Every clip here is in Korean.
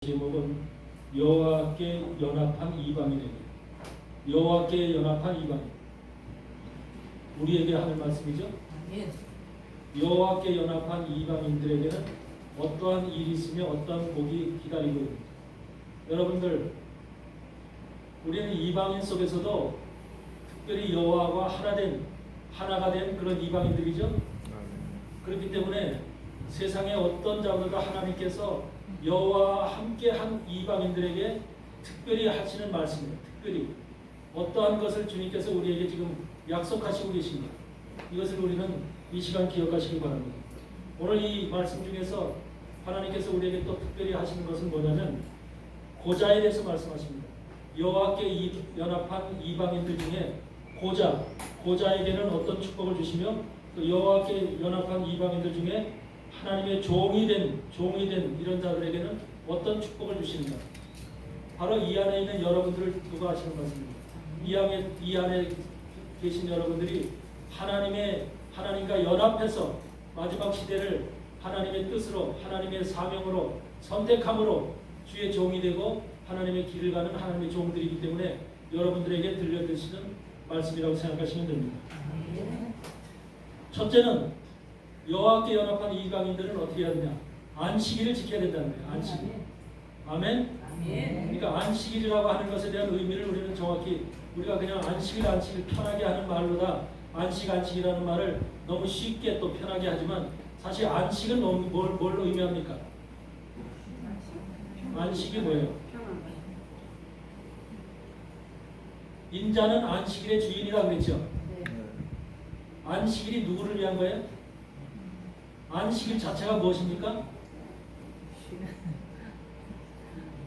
제목은 여호와께 연합한 이방인에게. 여호와께 연합한 이방인, 우리에게 하는 말씀이죠. 여호와께 연합한 이방인들에게는 어떠한 일이 있으며 어떠한 복이 기다리고 있습니다. 여러분들, 우리는 이방인 속에서도 특별히 여호와와 하나가 된 그런 이방인들이죠. 그렇기 때문에 세상의 어떤 자보다 하나님께서 여호와와 함께한 이방인들에게 특별히 하시는 말씀입니다. 특별히 어떠한 것을 주님께서 우리에게 지금 약속하시고 계신가, 이것을 우리는 이 시간 기억하시기 바랍니다. 오늘 이 말씀 중에서 하나님께서 우리에게 또 특별히 하시는 것은 뭐냐면 고자에 대해서 말씀하십니다. 여호와께 연합한 이방인들 중에 고자에게는 어떤 축복을 주시며 또 여호와께 연합한 이방인들 중에 하나님의 종이 된 이런 자들에게는 어떤 축복을 주시는가? 바로 이 안에 있는 여러분들을 누가 하시는 것입니다. 이 안에 계신 여러분들이 하나님과 연합해서 마지막 시대를 하나님의 뜻으로, 하나님의 사명으로, 선택함으로 주의 종이 되고 하나님의 길을 가는 하나님의 종들이기 때문에 여러분들에게 들려드리시는 말씀이라고 생각하시면 됩니다. 첫째는 여호와께 연합한 이방인들은 어떻게 해야 되냐? 안식일을 지켜야 된다는 거예요. 안식일. 아멘? 그러니까 안식일이라고 하는 것에 대한 의미를 우리는 정확히, 우리가 그냥 안식일 편하게 하는 말로다 안식이라는 말을 너무 쉽게 또 편하게 하지만 사실 안식은 뭘 의미합니까? 안식이 뭐예요? 인자는 안식일의 주인이라고 그랬죠. 안식일이 누구를 위한 거예요? 안식일 자체가 무엇입니까?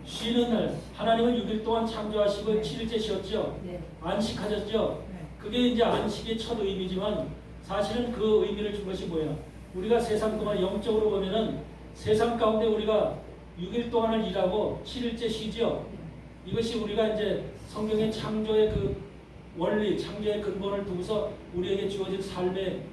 쉬는 날. 하나님은 6일 동안 창조하시고 7일째 쉬었죠. 안식하셨죠. 그게 이제 안식의 첫 의미지만 사실은 그 의미를 준 것이 뭐야? 우리가 세상 동안 영적으로 보면은 세상 가운데 우리가 6일 동안을 일하고 7일째 쉬죠. 이것이 우리가 이제 성경의 창조의 그 원리, 창조의 근본을 두고서 우리에게 주어진 삶의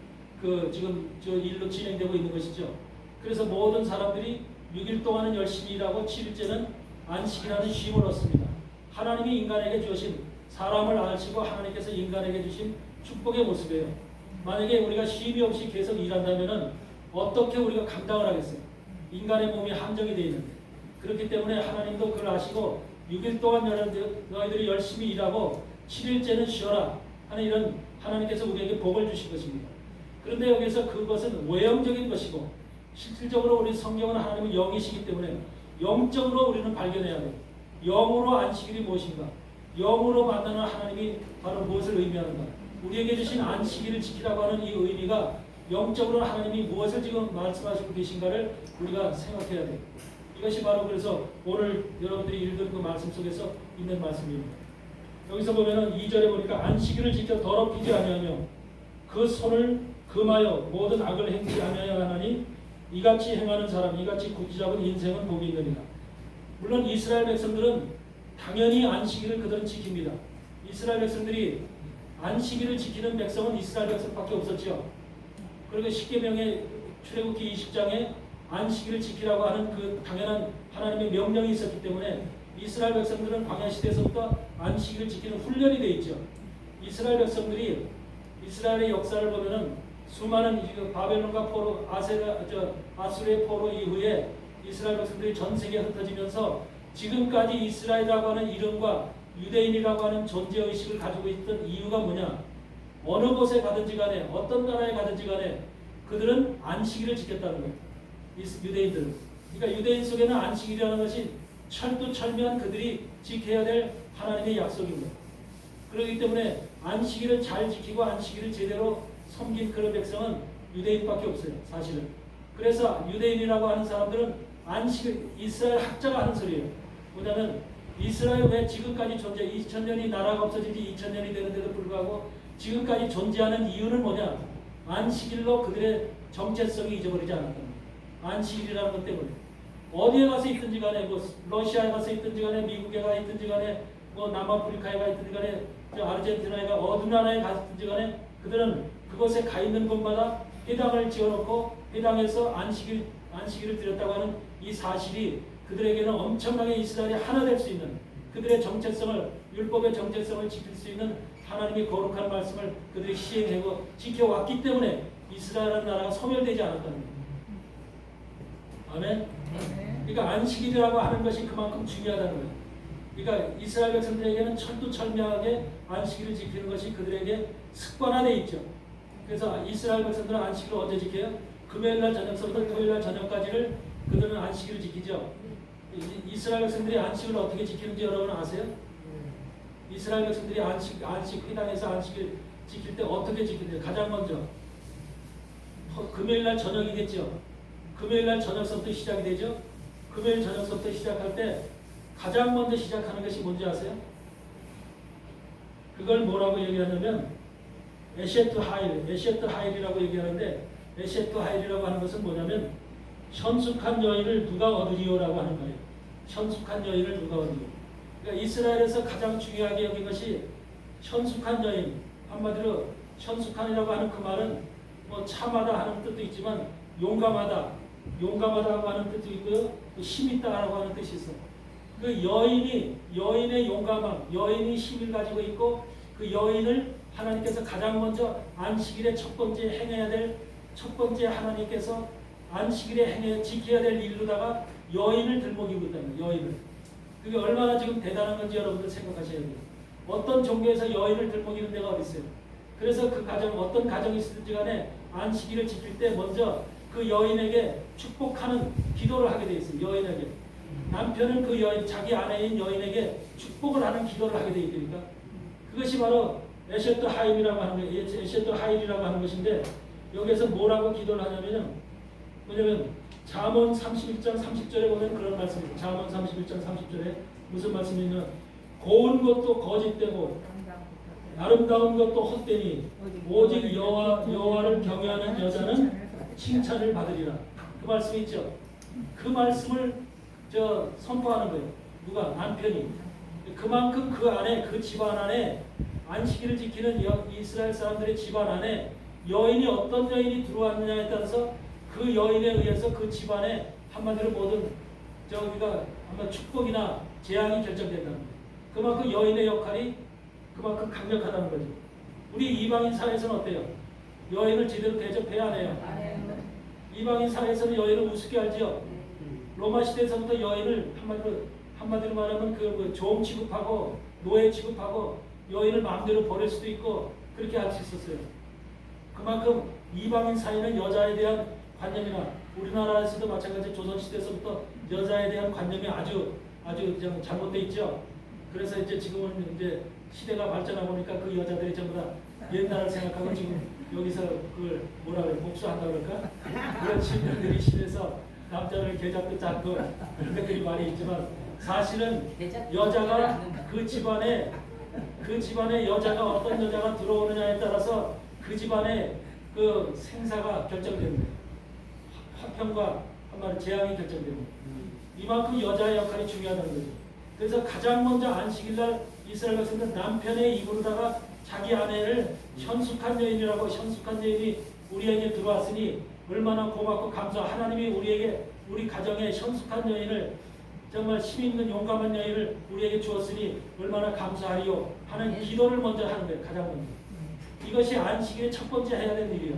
지금 일로 진행되고 있는 것이죠. 그래서 모든 사람들이 6일 동안은 열심히 일하고 7일째는 안식이라는 쉼을 얻습니다. 하나님이 인간에게 주신, 사람을 아시고 하나님께서 인간에게 주신 축복의 모습이에요. 만약에 우리가 쉼이 없이 계속 일한다면 어떻게 우리가 감당을 하겠어요? 인간의 몸이 한정이 되어 있는데. 그렇기 때문에 하나님도 그걸 아시고 6일 동안 너희들이 열심히 일하고 7일째는 쉬어라 하는 이런 하나님께서 우리에게 복을 주신 것입니다. 그런데 여기서 그것은 외형적인 것이고 실질적으로 우리 성경은 하나님은 영이시기 때문에 영적으로 우리는 발견해야 돼요. 영으로 안식일이 무엇인가? 영으로 만나는 하나님이 바로 무엇을 의미하는가? 우리에게 주신 안식일을 지키라고 하는 이 의미가 영적으로 하나님이 무엇을 지금 말씀하시고 계신가를 우리가 생각해야 돼요. 이것이 바로 그래서 오늘 여러분들이 읽은 그 말씀 속에서 있는 말씀입니다. 여기서 보면은 2절에 보니까 안식일을 지켜 더럽히지 아니하며 그 손을 금하여 모든 악을 행치 아니하여 하나니 이같이 행하는 사람, 이같이 굳이 잡은 인생은 복이 있느니라. 물론 이스라엘 백성들은 당연히 안식일을 그들은 지킵니다. 이스라엘 백성들이 안식일을 지키는 백성은 이스라엘 백성밖에 없었죠. 그리고 십계명의 출애굽기 20장에 안식일을 지키라고 하는 그 당연한 하나님의 명령이 있었기 때문에 이스라엘 백성들은 광야 시대에서부터 안식일을 지키는 훈련이 되어 있죠. 이스라엘 백성들이 이스라엘의 역사를 보면은 수많은 바벨론과 포로, 아수르의 포로 이후에 이스라엘 백성들이 전 세계에 흩어지면서 지금까지 이스라엘이라고 하는 이름과 유대인이라고 하는 존재의식을 가지고 있던 이유가 뭐냐? 어느 곳에 가든지 간에, 어떤 나라에 가든지 간에 그들은 안식일을 지켰다는 거예요. 유대인들은. 그러니까 유대인 속에는 안식일이라는 것이 철두철미한 그들이 지켜야 될 하나님의 약속입니다. 그렇기 때문에 안식일을 잘 지키고 안식일을 제대로 섬긴 그런 백성은 유대인밖에 없어요. 사실은. 그래서 유대인이라고 하는 사람들은 안식일, 이스라엘 학자가 하는 소리예요. 뭐냐면 이스라엘 왜 지금까지 2000년이 나라가 없어진 지 2000년이 되는데도 불구하고 지금까지 존재하는 이유는 뭐냐? 안식일로 그들의 정체성이 잊어버리지 않았다. 안식일이라는 것 때문에. 어디에 가서 있든지 간에, 러시아에 가서 있든지 간에, 미국에 가 있든지 간에, 남아프리카에 가 있든지 간에, 아르헨티나에 가 어느 나라에 갔든지 간에 그들은 그곳에 가 있는 곳마다 회당을 지어놓고 회당에서 안식일을 드렸다고 하는 이 사실이 그들에게는 엄청나게 이스라엘이 하나 될 수 있는 그들의 정체성을 율법의 정체성을 지킬 수 있는 하나님의 거룩한 말씀을 그들이 시행하고 지켜왔기 때문에 이스라엘이라는 나라가 소멸되지 않았다는 겁니다. 아멘. 그러니까 안식일이라고 하는 것이 그만큼 중요하다는 거예요. 그러니까 이스라엘 백성들에게는 철두철미하게 안식일을 지키는 것이 그들에게 습관화되어 있죠. 그래서 이스라엘 백성들은 안식일을 언제 지켜요? 금요일날 저녁서부터 토요일날 저녁까지를 그들은 안식일을 지키죠. 이스라엘 백성들이 안식일을 어떻게 지키는지 여러분 아세요? 이스라엘 백성들이 안식 회당에서 안식일 지킬 때 어떻게 지키는지 가장 먼저 금요일날 저녁이겠죠. 금요일날 저녁서부터 시작이 되죠. 금요일 저녁서부터 시작할 때 가장 먼저 시작하는 것이 뭔지 아세요? 그걸 뭐라고 얘기하냐면 에셰트 하일이라고 얘기하는데 에셰트 하일이라고 하는 것은 뭐냐면 현숙한 여인을 누가 얻으리요라고 하는 거예요. 현숙한 여인을 누가 얻으리요. 그러니까 이스라엘에서 가장 중요하게 여긴 것이 현숙한 여인. 한마디로 현숙한이라고 하는 그 말은 뭐 참하다 하는 뜻도 있지만 용감하다고 하는 뜻도 있고요. 힘있다라고 하는 뜻이 있어. 그 여인의 용감함, 여인이 힘을 가지고 있고 그 여인을 하나님께서 가장 먼저 안식일에 첫 번째 하나님께서 안식일에 지켜야 될 일로다가 여인을 들먹이고 있다는 거예요. 여인을. 그게 얼마나 지금 대단한 건지 여러분들 생각하셔야 돼요. 어떤 종교에서 여인을 들먹이는 데가 어디 있어요? 그래서 그 가정 어떤 가정이 있을지 간에 안식일을 지킬 때 먼저 그 여인에게 축복하는 기도를 하게 돼 있어요. 여인에게. 남편은 그 여인, 자기 아내인 여인에게 축복을 하는 기도를 하게 돼 있으니까 그것이 바로 에셰트 하일이라고 하는 거예요. 에셰트 하일이라고 하는 것인데 여기에서 뭐라고 기도를 하냐면요. 왜냐면 잠언 31장 30절에 보면 그런 말씀이에요. 잠언 31장 30절에 무슨 말씀이냐면 고운 것도 거짓되고 아름다운 것도 헛되니 오직 여호와를 경외하는 여자는 칭찬을 받으리라. 그 말씀이 있죠. 그 말씀을 선포하는 거예요. 누가? 남편이. 그만큼 그 안에 그 집안 안에 안식일을 지키는 이스라엘 사람들의 집안 안에 여인이 어떤 여인이 들어왔느냐에 따라서 그 여인에 의해서 그 집안에 한마디로 모든 아마 축복이나 재앙이 결정된다는 거예요. 그만큼 여인의 역할이 그만큼 강력하다는 거죠. 우리 이방인 사회에서는 어때요? 여인을 제대로 대접해야 안 해요? 이방인 사회에서는 여인을 우습게 알지요. 로마 시대에서부터 여인을 한마디로 말하면 종 취급하고 노예 취급하고 여인을 마음대로 버릴 수도 있고 그렇게 할 수 있었어요. 그만큼 이방인 사회는 여자에 대한 관념이나 우리나라에서도 마찬가지 조선시대에서부터 여자에 대한 관념이 아주 잘못되어 있죠. 그래서 이제 지금은 이제 시대가 발전하고 보니까 그 여자들이 전부 다 옛날을 생각하고 지금 여기서 그걸 뭐라 그래 복수한다 그럴까? 그런 신들들이 시대에서 남자를 계잡도 잡고 그런 것들이 많이 있지만 사실은 여자가 그 집안에 여자가 어떤 여자가 들어오느냐에 따라서 그 집안의 그 생사가 결정되는 거예요. 화평과 한마디 재앙이 결정되는 거예요. 이만큼 여자의 역할이 중요하다는 거죠. 그래서 가장 먼저 안식일날 이스라엘 백성들은 남편의 입으로다가 자기 아내를 현숙한 여인이라고 현숙한 여인이 우리에게 들어왔으니 얼마나 고맙고 감사. 하나님이 우리 가정에 현숙한 여인을 정말 힘있는 용감한 여인을 우리에게 주었으니 얼마나 감사하리요 하는 기도를 먼저 하는 거예요. 가장 먼저. 이것이 안식일의 첫 번째 해야 되는 일이에요.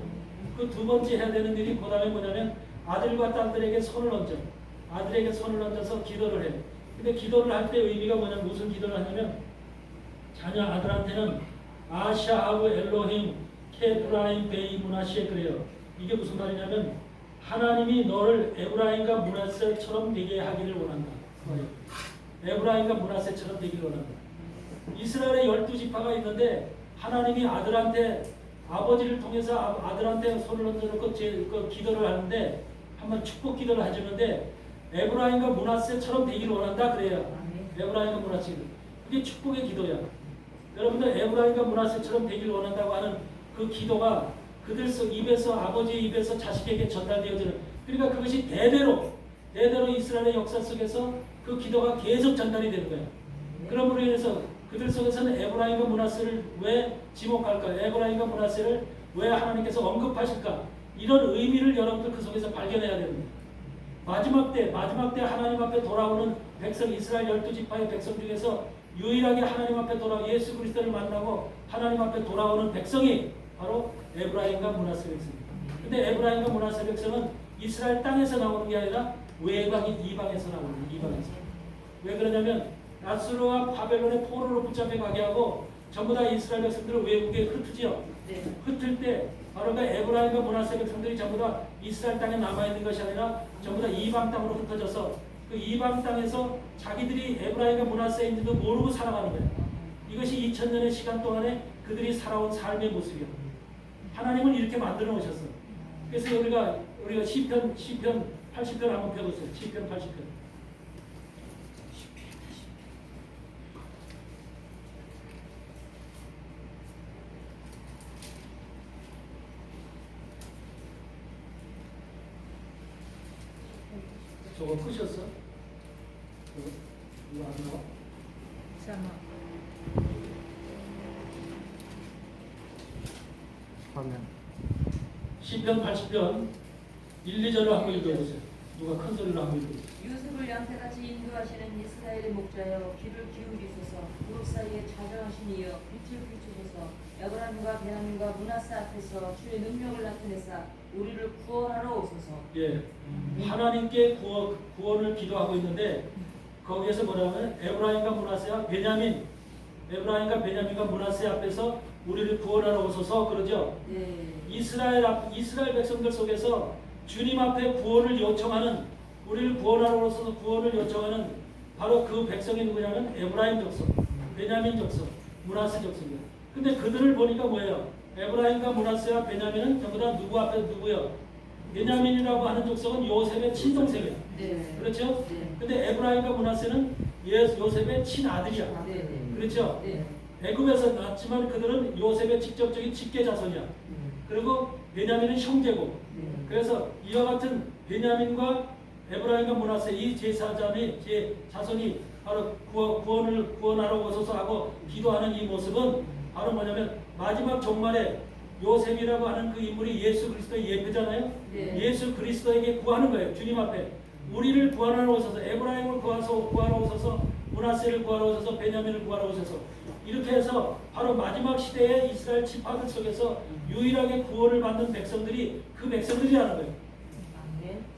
그 두 번째 해야 되는 일이 그 다음에 뭐냐면 아들과 딸들에게 손을 얹어서 기도를 해요. 근데 기도를 할 때 의미가 뭐냐면 무슨 기도를 하냐면 자녀 아들한테는 아샤하고 엘로힘 케브라임 베이 문하시에 그래요. 이게 무슨 말이냐면 하나님이 너를 에브라임과 므낫세처럼 되게 하기를 원한다. 에브라임과 므낫세처럼 되기를 원한다. 이스라엘의 12지파가 있는데 하나님이 아버지를 통해서 아들한테 손을 얹어놓고 기도를 하는데 한번 축복 기도를 해주는데 에브라임과 므낫세처럼 되기를 원한다 그래요. 에브라임과 므낫세. 그게 축복의 기도야. 여러분들 에브라임과 므낫세처럼 되기를 원한다고 하는 그 기도가 그들 입에서 아버지의 입에서 자식에게 전달되어지는 그러니까 그것이 대대로 이스라엘의 역사 속에서 그 기도가 계속 전달이 되는 거예요. 그러므로 인해서 그들 속에서는 에브라임과 므낫세를 왜 지목할까? 에브라임과 므낫세를 왜 하나님께서 언급하실까? 이런 의미를 여러분들 그 속에서 발견해야 됩니다. 마지막 때 하나님 앞에 돌아오는 백성, 이스라엘 12지파의 백성 중에서 유일하게 하나님 앞에 돌아 예수 그리스도를 만나고 하나님 앞에 돌아오는 백성이 바로 에브라임과 므낫세 백성입니다. 근데 에브라임과 므낫세 백성은 이스라엘 땅에서 나오는 게 아니라 외곽인 이방에서 나오는 이방에서. 왜 그러냐면 아수르와 바벨론의 포로로 붙잡혀 가게 하고 전부 다 이스라엘 백성들을 외국에 흩으지요. 네. 흩을 때 바로 그 에브라임과 므낫세 백성들이 전부 다 이스라엘 땅에 남아 있는 것이 아니라 전부 다 이방 땅으로 흩어져서 그 이방 땅에서 자기들이 에브라임과 므낫세인지도 모르고 살아가는 거예요. 이것이 2000년의 시간 동안에 그들이 살아온 삶의 모습이에요. 하나님은 이렇게 만들어 놓으셨어요. 그래서 우리가 시편 80편 한번 펴보세요. 시편 80편. 저거 푸셨어? 이거 안 나와? 화면. 시편 80편 1, 2절을 한번 읽어보세요. 누가 큰 소리로 한번 읽어보세요. 유습을 양태같이 인도하시는 이스라엘의 목자여 귀를 기울이소서. 무릎 사이에 좌정하신 이여 빛을 비추소서. 에브라임과 베냐민과 므낫세 앞에서 주의 능력을 나타내사 우리를 구원하러 오소서. 예, 하나님께 구원을 기도하고 있는데 거기에서 뭐라면 에브라임과 므낫세와 베냐민, 에브라임과 베냐민과 므낫세 앞에서 우리를 구원하러 오소서 그러죠. 네. 이스라엘 백성들 속에서 주님 앞에 구원을 요청하는, 우리를 구원하러 오소서 구원을 요청하는 바로 그 백성이 누구냐면 에브라임 족속, 베냐민 족속, 므낫세 족속이에요. 근데 그들을 보니까 뭐예요? 에브라임과 므낫세와 베냐민은 전부 다 누구 앞에 누구요? 베냐민이라고 하는 족속은 요셉의 친동생이에요. 네. 그렇죠? 네. 근데 에브라임과 므낫세는 요셉의 친아들이야. 네. 그렇죠? 네. 애굽에서 낳았지만 그들은 요셉의 직접적인 직계 자손이야. 그리고 베냐민은 형제고. 그래서 이와 같은 베냐민과 에브라임과 므낫세 이 자손이 바로 구원하러 오소서 하고 기도하는 이 모습은 바로 뭐냐면 마지막 종말에 요셉이라고 하는 그 인물이 예수 그리스도의 예표잖아요. 네. 예수 그리스도에게 구하는 거예요. 주님 앞에 우리를 구하러 오소서, 에브라임을 구하러 오소서, 므낫세를 구하러 오소서, 베냐민을 구하러 오소서. 이렇게 해서 바로 마지막 시대에 이스라엘 지파들 속에서 유일하게 구원을 받는 백성들이 그 백성들이라는 거예요.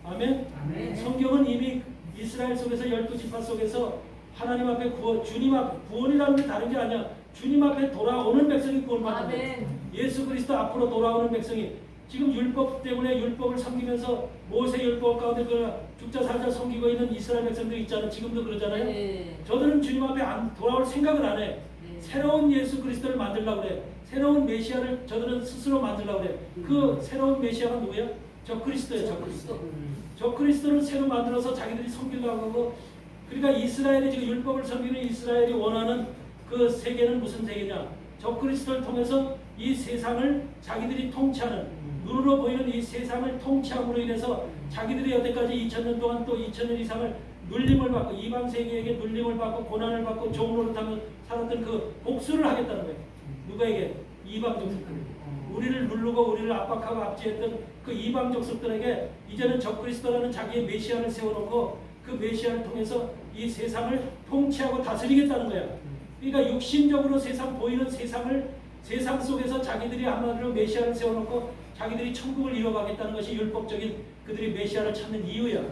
아멘. 아멘. 성경은 이미 이스라엘 속에서 12지파 속에서 하나님 앞에 구원이라는 게 다른 게 아니야. 주님 앞에 돌아오는 백성이 구원받는 거예요. 예수 그리스도 앞으로 돌아오는 백성이 지금 율법 때문에 율법을 섬기면서 모세 율법 가운데 그 죽자 살자 섬기고 있는 이스라엘 백성들이 있잖아요. 지금도 그러잖아요. 네. 저들은 주님 앞에 돌아올 생각을 안 해. 네. 새로운 예수 그리스도를 만들려고 그래. 새로운 메시아를 저들은 스스로 만들려고 그래. 그 새로운 메시아가 누구야? 저 그리스도예요. 저 그리스도. 저 그리스도를 새로 만들어서 자기들이 섬기려고 하고, 그러니까 이스라엘이 지금 율법을 섬기는 이스라엘이 원하는 그 세계는 무슨 세계냐? 저 그리스도를 통해서 이 세상을 자기들이 통치하는, 눈으로 보이는 이 세상을 통치함으로 인해서 자기들이 여태까지 2000년 동안 또 2000년 이상을 눌림을 받고 이방 세계에게 눌림을 받고 고난을 받고 종노릇하며 살았던 그 복수를 하겠다는 거예요. 누구에게? 이방 족속들에게. 우리를 누르고 우리를 압박하고 압제했던 그 이방 족속들에게 이제는 적그리스도라는 자기의 메시아를 세워놓고 그 메시아를 통해서 이 세상을 통치하고 다스리겠다는 거야. 그러니까 육신적으로 보이는 세상 속에서 자기들이 한마디로 메시아를 세워놓고 자기들이 천국을 이뤄가겠다는 것이 율법적인 그들이 메시아를 찾는 이유야.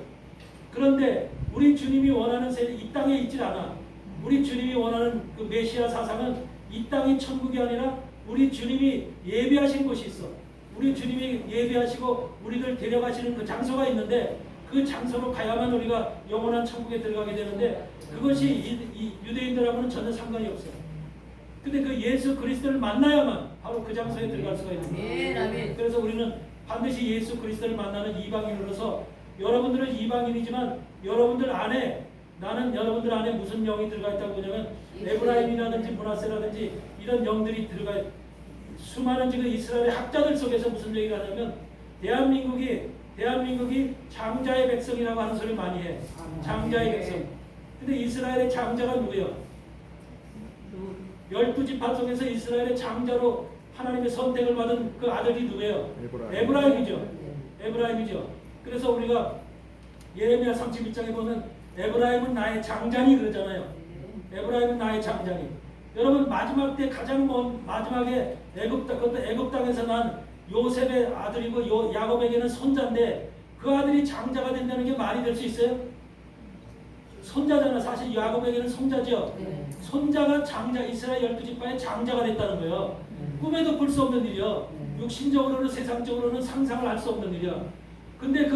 그런데 우리 주님이 원하는 이 땅에 있질 않아. 우리 주님이 원하는 그 메시아 사상은 이 땅이 천국이 아니라 우리 주님이 예비하신 곳이 있어. 우리 주님이 예비하시고 우리를 데려가시는 그 장소가 있는데 그 장소로 가야만 우리가 영원한 천국에 들어가게 되는데 그것이 이 유대인들하고는 전혀 상관이 없어요. 근데 그 예수 그리스도를 만나야만 바로 그 장소에 들어갈 수가 있는 거예요. 그래서 우리는 반드시 예수 그리스도를 만나는 이방인으로서 여러분들은 이방인이지만 나는 여러분들 안에 무슨 영이 들어가 있다고 보냐면 에브라임이라든지 므낫세라든지 이런 영들이 들어가 있어요. 수많은 지금 이스라엘의 학자들 속에서 무슨 얘기를 하냐면 대한민국이 장자의 백성이라고 하는 소리를 많이 해. 장자의 백성. 근데 이스라엘의 장자가 누구예요? 12지파 속에서 이스라엘의 장자로 하나님의 선택을 받은 그 아들이 누구예요? 에브라임이죠. 그래서 우리가 예레미야 31장에 보면 에브라임은 나의 장자니 그러잖아요. 에브라임은 나의 장자니. 여러분 마지막 때 가장 먼 마지막에 그것도 애굽 땅에서 난 요셉의 아들이고 야곱에게는 손자인데 그 아들이 장자가 된다는 게 말이 될 수 있어요? 손자잖아. 사실 야곱에게는 손자죠. 손자가 장자, 이스라엘 12지파의 장자가 됐다는 거예요. 꿈에도 꿀 수 없는 일이요. 육신적으로는 세상적으로는 상상을 할 수 없는 일이야. 근데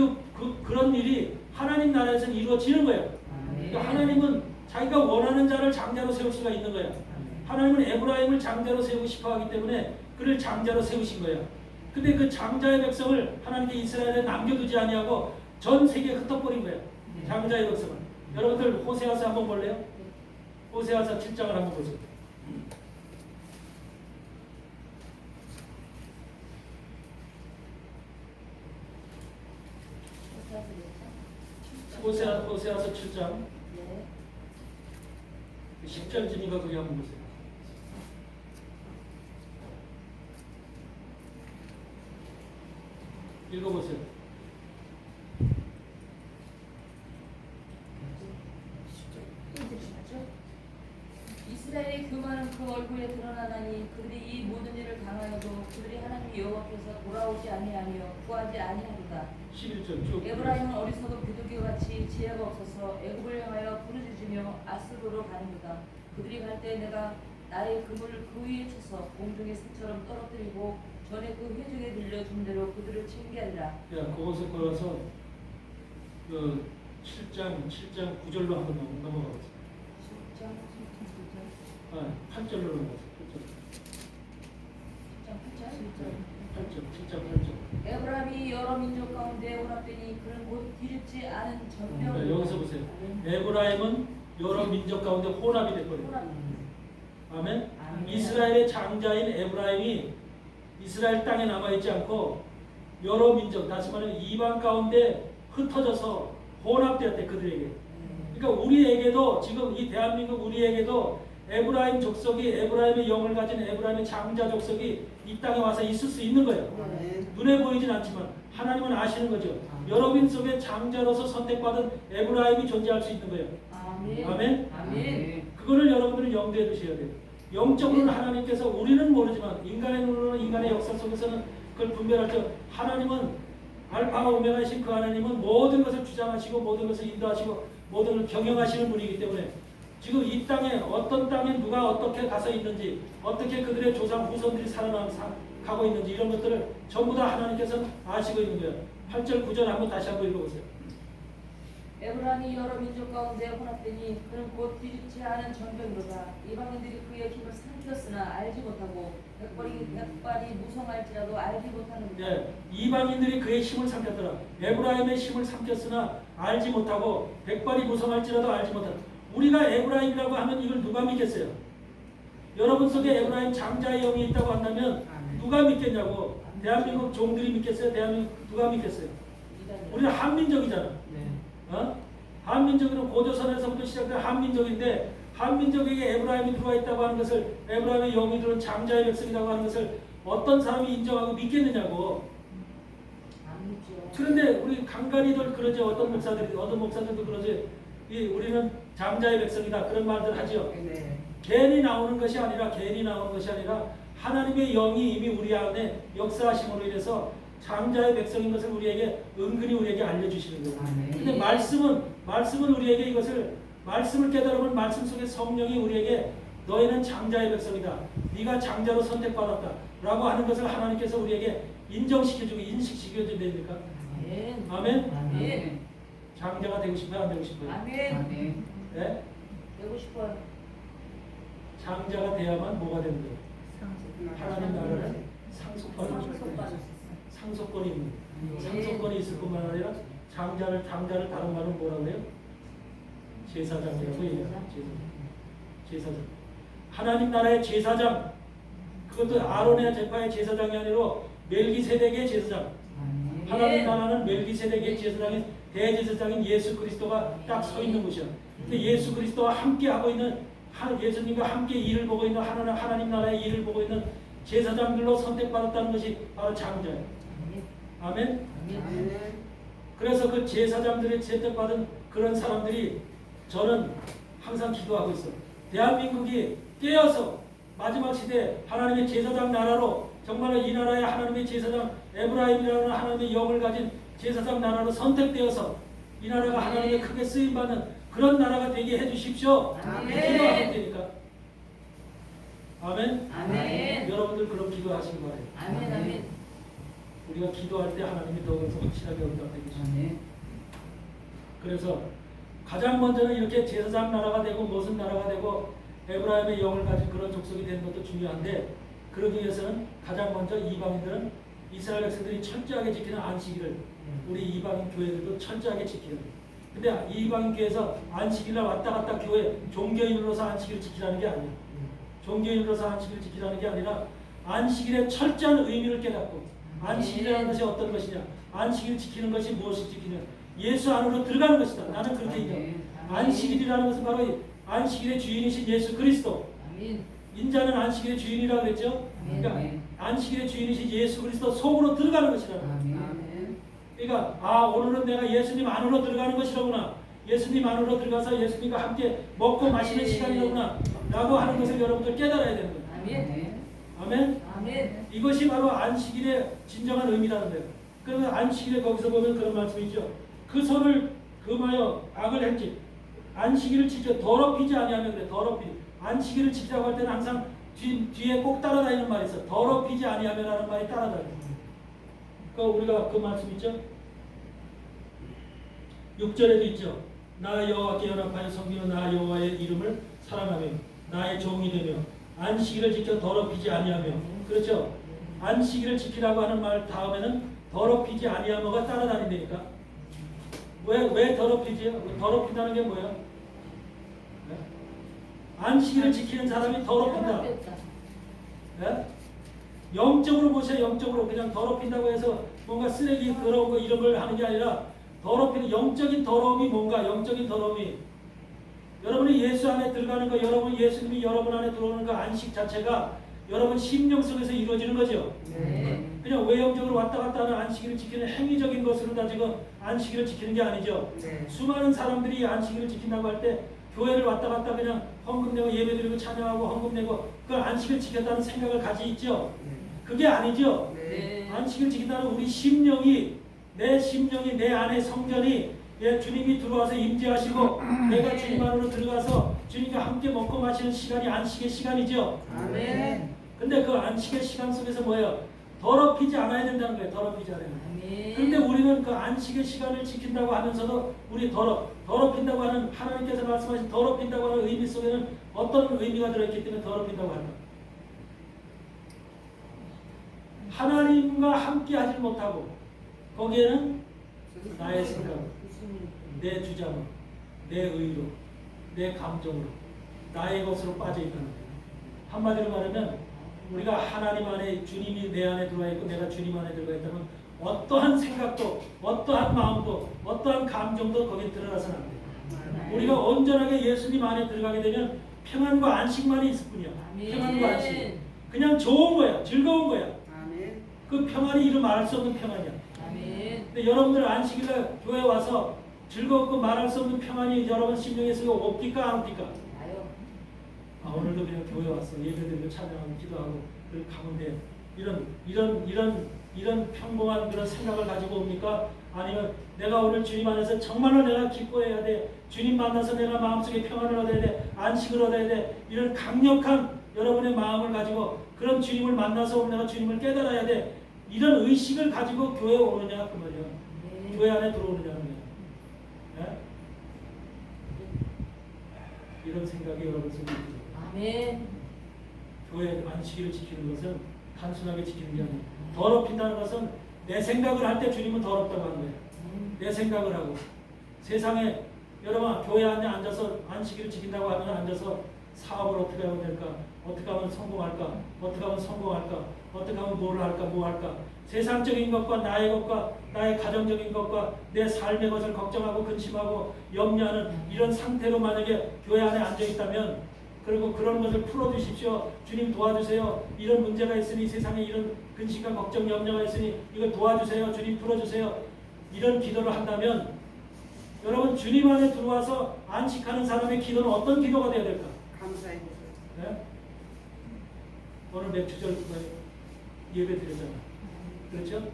그런 일이 하나님 나라에서는 이루어지는 거예요. 그러니까 하나님은 자기가 원하는 자를 장자로 세울 수가 있는 거야. 하나님은 에브라임을 장자로 세우고 싶어 하기 때문에 그를 장자로 세우신 거야. 근데 그 장자의 백성을 하나님께 이스라엘에 남겨두지 아니하고 전 세계에 흩어버린 거예요. 장자의 백성을. 여러분들 호세아서 한번 볼래요? 호세아서 7장을 한번 보세요. 호세아서 7장 10절쯤인가 거기 한번 보세요. 읽어보세요. 이스라엘의 교만은 그 얼굴에 드러나나니 그들이 이 모든 일을 당하여도 그들이 하나님 여호와께서 돌아오지 아니하며 구하지 아니하리다. 11절 쭉. 에브라임은 어리석은 비둘기와 같이 지혜가 없어서 애굽을 향하여 부르짖으며 아스루로 가는도다. 그들이 갈 때 내가 나의 그물을 그 위에 쳐서 공중의 새처럼 떨어뜨리고 전에 그 회중에 들려준 대로 그들을 징계하리라. 야, 그것을 걸어서 그 7장 9절로 한번 넘어가 보세요. 8절로 넘어가세요. 7장 8절. 에브라임이 여러 민족 가운데 혼합되니 그는 곧 뒤집지 않은 전병. 여기서 보세요. 에브라임은 여러 민족 가운데 혼합이 됐거든요. 아멘. 이스라엘의 장자인 에브라임이 이스라엘 땅에 남아있지 않고 여러 민족, 다시 말하면 이방 가운데 흩어져서 혼합되었대 그들에게. 그러니까 우리에게도 지금 이 대한민국 우리에게도 에브라임 족속이 에브라임의 영을 가진 에브라임의 장자 족속이 이 땅에 와서 있을 수 있는 거예요. 눈에 보이진 않지만 하나님은 아시는 거죠. 여러분 속에 장자로서 선택받은 에브라임이 존재할 수 있는 거예요. 아멘. 아멘. 그거를 여러분들은 염두에 두셔야 돼요. 영적으로는 하나님께서 우리는 모르지만 인간의 눈으로는 인간의 역사 속에서는 그걸 분별할 때 하나님은 알파와 오메가이신 그 하나님은 모든 것을 주장하시고 모든 것을 인도하시고 모든 것을 경영하시는 분이기 때문에 지금 이 땅에 어떤 땅에 누가 어떻게 가서 있는지 어떻게 그들의 조상 후손들이 살아가고 있는지 이런 것들을 전부 다 하나님께서 아시고 있는 거예요. 8절 9절 한번 다시 한번 읽어보세요. 에브라임이 여러 민족 가운데 혼합되니 그는 곧 뒤집지 않은 전병이로다. 이방인들이 그의 힘을 삼켰으나 알지 못하고 백발이 무성할지라도 알지 못하는. 네, 이방인들이 그의 힘을 삼켰더라. 에브라임의 힘을 삼켰으나 알지 못하고 백발이 무성할지라도 알지 못하는. 우리가 에브라임이라고 하면 이걸 누가 믿겠어요? 여러분 속에 에브라임 장자의 영이 있다고 한다면 누가 믿겠냐고. 대한민국 종들이 믿겠어요? 대한민국 누가 믿겠어요? 우리는 한민족이잖아. 한민족은 고조선에서부터 시작된 한민족인데 한민족에게 에브라임이 들어와 있다고 하는 것을 에브라임의 영이 들은 장자의 백성이라고 하는 것을 어떤 사람이 인정하고 믿겠느냐고. 그런데 우리 간간이들 그러지. 어떤 목사들도 그러지. 우리는 장자의 백성이다 그런 말들 하죠. 괜히 나오는 것이 아니라 하나님의 영이 이미 우리 안에 역사하심으로 인해서 장자의 백성인 것을 우리에게 은근히 우리에게 알려주시는 거예요. 근데 말씀은 우리에게 이것을 말씀을 깨달으면 말씀 속에 성령이 우리에게 너희는 장자의 백성이다. 네가 장자로 선택받았다. 라고 하는 것을 하나님께서 우리에게 인정시켜주고 인식시켜줘야 됩니까? 아멘. 아멘. 장자가 되고 싶어요? 안 되고 싶어요? 아멘. 네? 되고 싶어요. 장자가 돼야만 뭐가 되는 거예요? 하나님 나라를 상속권이 있는 상속권이 있을 뿐만 아니라 장자를 다른 말로 뭐라고 해요? 제사장이라고 얘기해요. 제사장. 하나님 나라의 제사장. 그것도 아론의 제파의 제사장이 아니라 멜기세덱의 제사장. 하나님 나라는 멜기세덱의 제사장인 대제사장인 예수 그리스도가 딱 서 있는 곳이야. 근데 예수 그리스도와 함께 하고 있는 예수님과 함께 일을 보고 있는 하나님 나라의 일을 보고 있는 제사장들로 선택받았다는 것이 바로 장자예요. 아멘. 그래서 그 제사장들의 채택받은 그런 사람들이 저는 항상 기도하고 있어. 대한민국이 깨어서 마지막 시대 하나님의 제사장 나라로 정말로 이 나라의 하나님의 제사장 에브라임이라는 하나님의 영을 가진 제사장 나라로 선택되어서 이 나라가 하나님의 크게 쓰임받는 그런 나라가 되게 해주십시오. 기도하면 되니까. 아멘. 아멘. 여러분들 그런 기도하시기 바래요. 아멘. 아멘. 우리가 기도할 때 하나님이 더욱더 확실하게 응답해 주십니다. 그래서 가장 먼저는 이렇게 제사장 나라가 되고 무슨 나라가 되고 에브라임의 영을 가진 그런 족속이 되는 것도 중요한데, 그러기 위해서는 가장 먼저 이방인들은 이스라엘 백성들이 철저하게 지키는 안식일을 우리 이방인 교회들도 철저하게 지켜야 돼요. 근데 이방인 교회에서 안식일날 왔다 갔다 교회 종교인으로서 안식일을 지키라는 게 아니에요. 종교인으로서 안식일을 지키라는 게 아니라 안식일의 철저한 의미를 깨닫고, 안식일이라는 것이 어떤 것이냐, 안식일을 지키는 것이 무엇을 지키냐, 예수 안으로 들어가는 것이다. 나는 그렇게 인정해요. 안식일이라는 것은 바로 안식일의 주인이신 예수 그리스도. 인자는 안식일의 주인이라고 그랬죠. 그러니까 안식일의 주인이신 예수 그리스도 속으로 들어가는 것이라는 거예요. 그러니까 오늘은 내가 예수님 안으로 들어가는 것이라구나, 예수님 안으로 들어가서 예수님과 함께 먹고 마시는 시간이라구나 라고 하는 것을 여러분들 깨달아야 되는 거예요. 아멘. 아멘. 이것이 바로 안식일의 진정한 의미라는 거예요. 그래서 안식일에 거기서 보면 그런 말씀이 있죠. 그 손을 금하여 악을 했지 안식일을 지켜 더럽히지 아니하면 그래. 더럽히 안식일을 지키라고 할 때는 항상 뒤에 꼭 따라다니는 말이 있어. 더럽히지 아니하면라는 말이 따라다녀요. 그러니까 우리가 그 말씀 있죠. 6절에도 있죠. 나 여호와께 연합하여 섬기는 나 여호와의 이름을 사랑하며 나의 종이 되며 안식일을 지켜 더럽히지 아니하며. 그렇죠. 안식일을 지키라고 하는 말 다음에는 더럽히지 아니하며가 따라다닌다니까. 왜 더럽히지? 더럽힌다는 게 뭐예요? 네? 안식일을 지키는 사람이 더럽힌다. 네? 영적으로 보세요. 영적으로 그냥 더럽힌다고 해서 뭔가 쓰레기 더러운 거 이런 걸 하는 게 아니라 더럽히는 영적인 더러움이 뭔가, 영적인 더러움이 여러분이 예수 안에 들어가는 거, 여러분 예수님이 여러분 안에 들어오는 그 안식 자체가 여러분 심령 속에서 이루어지는 거죠. 네. 그냥 외형적으로 왔다 갔다 하는 안식일을 지키는 행위적인 것으로 다 지금 안식일을 지키는 게 아니죠. 네. 수많은 사람들이 안식일을 지킨다고 할 때 교회를 왔다 갔다 그냥 헌금 내고 예배 드리고 찬양하고 헌금 내고 그걸 안식일 지켰다는 생각을 가지고 있죠. 그게 아니죠. 네. 안식일 지킨다는 우리 심령이, 내 심령이, 내 안에 성전이 주님이 들어와서 임재하시고 내가 주님 안으로 들어가서 주님과 함께 먹고 마시는 시간이 안식의 시간이죠. 아멘. 근데 그 안식의 시간 속에서 뭐예요? 더럽히지 않아야 된다는 거예요. 더럽히지 않아야 된다. 그런데 우리는 그 안식의 시간을 지킨다고 하면서도 우리 더럽힌다고 하는, 하나님께서 말씀하신 더럽힌다고 하는 의미 속에는 어떤 의미가 들어있기 때문에 더럽힌다고 한다. 하나님과 함께 하지 못하고 거기에는 나의 생각, 내 주장, 내 의로, 내 감정으로, 나의 것으로 빠져있다는 거예요. 한마디로 말하면 우리가 하나님 안에, 주님이 내 안에 들어와 있고 내가 주님 안에 들어가 있다면 어떠한 생각도, 어떠한 마음도, 어떠한 감정도 거기에 드러나서는 안 돼요. 우리가 온전하게 예수님 안에 들어가게 되면 평안과 안식만이 있을 뿐이야. 평안과 안식. 그냥 좋은 거야. 즐거운 거야. 그 평안이 이루 말할 수 없는 평안이야. 근데 여러분들 안식일날 교회 와서 즐겁고 말할 수 없는 평안이 여러분 심령에서 없기까 안 없기까? 오늘도 그냥 교회 왔어. 예배드리고 찬양하고 기도하고 그 가운데 이런 평범한 그런 생각을 가지고 옵니까? 아니면 내가 오늘 주님 안에서 정말로 내가 기뻐해야 돼. 주님 만나서 내가 마음속에 평안을 얻어야 돼. 안식을 얻어야 돼. 이런 강력한 여러분의 마음을 가지고 그런 주님을 만나서 오늘 내가 주님을 깨달아야 돼. 이런 의식을 가지고 교회에 오느냐 그 말이야. 교회 안에 들어오느냐는 거야. 네? 이런 생각이 여러분 속에 있죠. 아멘. 교회 안식일을 지키는 것은 단순하게 지키는 게 아니에요. 더럽힌다는 것은 내 생각을 할 때 주님은 더럽다고 하는 거예요. 내 생각을 하고 세상에 여러분 교회 안에 앉아서 안식일을 지킨다고 하면 앉아서 사업을 어떻게 하면 될까? 어떻게 하면 성공할까? 어떻게 하면 성공할까? 어떻게 하면 뭘 할까? 뭐 할까? 세상적인 것과 나의 것과 나의 가정적인 것과 내 삶의 것을 걱정하고 근심하고 염려하는 이런 상태로 만약에 교회 안에 앉아 있다면, 그리고 그런 것을 풀어주십시오. 주님 도와주세요. 이런 문제가 있으니 세상에 이런 근심과 걱정 염려가 있으니 이걸 도와주세요. 주님 풀어주세요. 이런 기도를 한다면 여러분 주님 안에 들어와서 안식하는 사람의 기도는 어떤 기도가 되어야 될까? 감사해. 네? 오늘 맥주절 예배 드렸잖아. 그렇죠?